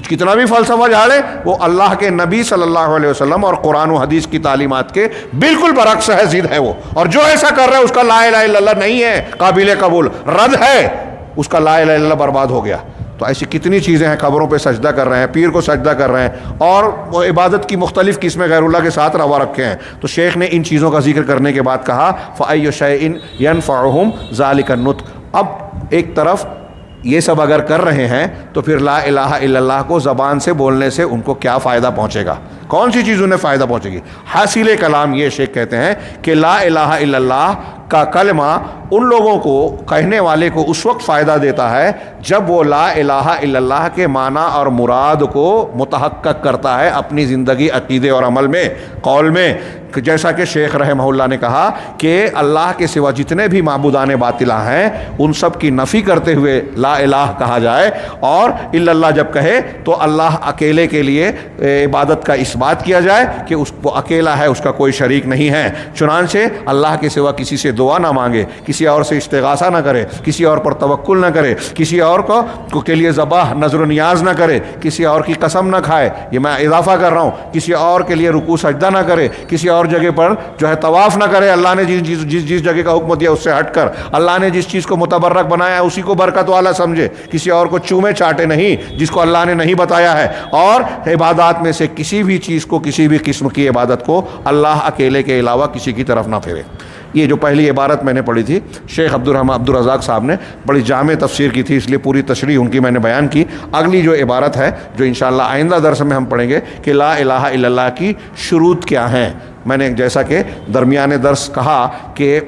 کتنا بھی فلسفہ جھاڑے، وہ اللہ کے نبی صلی اللہ علیہ وسلم اور قرآن و حدیث کی تعلیمات کے بالکل برعکس ہے، ضد ہے وہ. اور جو ایسا کر رہا ہے اس کا لا الہ الا اللہ نہیں ہے قابل قبول، رد ہے، اس کا لا الہ الا اللہ برباد ہو گیا. تو ایسی کتنی چیزیں ہیں، قبروں پہ سجدہ کر رہے ہیں، پیر کو سجدہ کر رہے ہیں، اور وہ عبادت کی مختلف قسمیں غیر اللہ کے ساتھ روا رکھے ہیں. تو شیخ نے ان چیزوں کا ذکر کرنے کے بعد کہا فَأَيُّ شَيْءٍ يَنْفَعُهُمْ ذَلِكَ النُّطْقُ. اب ایک طرف یہ سب اگر کر رہے ہیں تو پھر لا الہ الا اللہ کو زبان سے بولنے سے ان کو کیا فائدہ پہنچے گا؟ کون سی چیز انہیں فائدہ پہنچے گی؟ حاصل کلام یہ شیخ کہتے ہیں کہ لا الہ الا اللہ کا کلمہ ان لوگوں کو، کہنے والے کو اس وقت فائدہ دیتا ہے جب وہ لا الہ الا اللہ کے معنی اور مراد کو متحقق کرتا ہے اپنی زندگی، عقیدے اور عمل میں، قول میں. جیسا کہ شیخ رحمہ اللہ نے کہا کہ اللہ کے سوا جتنے بھی معبودان باطلہ ہیں ان سب کی نفی کرتے ہوئے لا الہ کہا جائے، اور الا اللہ جب کہے تو اللہ اکیلے کے لیے عبادت کا اثبات کیا جائے کہ اس کو اکیلا ہے، اس کا کوئی شریک نہیں ہے. چنانچہ اللہ کے سوا کسی سے دعا نہ مانگے، کسی اور سے استغاثہ نہ کرے، کسی اور پر توکل نہ کرے، کسی اور کو کے لیے ذبح، نذر و نیاز نہ کرے، کسی اور کی قسم نہ کھائے. یہ میں اضافہ کر رہا ہوں. کسی اور کے لیے رکوع سجدہ نہ کرے، کسی اور جگہ پر جو ہے طواف نہ کرے. اللہ نے جس جگہ کا حکم دیا اس سے ہٹ کر، اللہ نے جس چیز کو متبرک بنایا ہے اسی کو برکت والا سمجھے. کسی اور کو چومے چاٹے نہیں جس کو اللہ نے نہیں بتایا ہے. اور عبادات میں سے کسی بھی چیز کو، کسی بھی قسم کی عبادت کو اللہ اکیلے کے علاوہ کسی کی طرف نہ پھیرے. یہ جو پہلی عبارت میں نے پڑھی تھی، شیخ عبدالرزاق صاحب نے بڑی جامع تفسیر کی تھی، اس لیے پوری تشریح ان کی میں نے بیان کی. اگلی جو عبارت ہے جو انشاءاللہ آئندہ درس میں ہم پڑھیں گے کہ لا الہ الا اللہ کی شروط کیا ہیں. میں نے جیسا کہ درمیان درس کہا کہ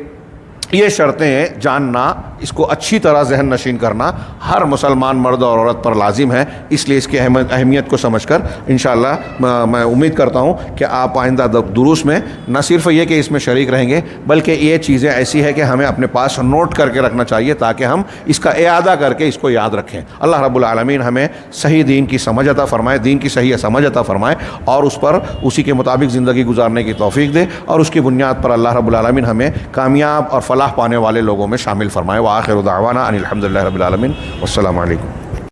یہ شرطیں جاننا، اس کو اچھی طرح ذہن نشین کرنا ہر مسلمان مرد اور عورت پر لازم ہے. اس لیے اس کی اہمیت کو سمجھ کر انشاءاللہ میں امید کرتا ہوں کہ آپ آئندہ دروس میں نہ صرف یہ کہ اس میں شریک رہیں گے، بلکہ یہ چیزیں ایسی ہے کہ ہمیں اپنے پاس نوٹ کر کے رکھنا چاہیے تاکہ ہم اس کا اعادہ کر کے اس کو یاد رکھیں. اللہ رب العالمین ہمیں صحیح دین کی سمجھ عطا فرمائے، دین کی صحیح سمجھ عطا فرمائے، اور اس پر اسی کے مطابق زندگی گزارنے کی توفیق دے، اور اس کی بنیاد پر اللہ رب العالمین ہمیں کامیاب اور فلاح پانے والے لوگوں میں شامل فرمائے. وآخر دعوانا ان الحمد للہ رب العالمین. والسلام علیکم.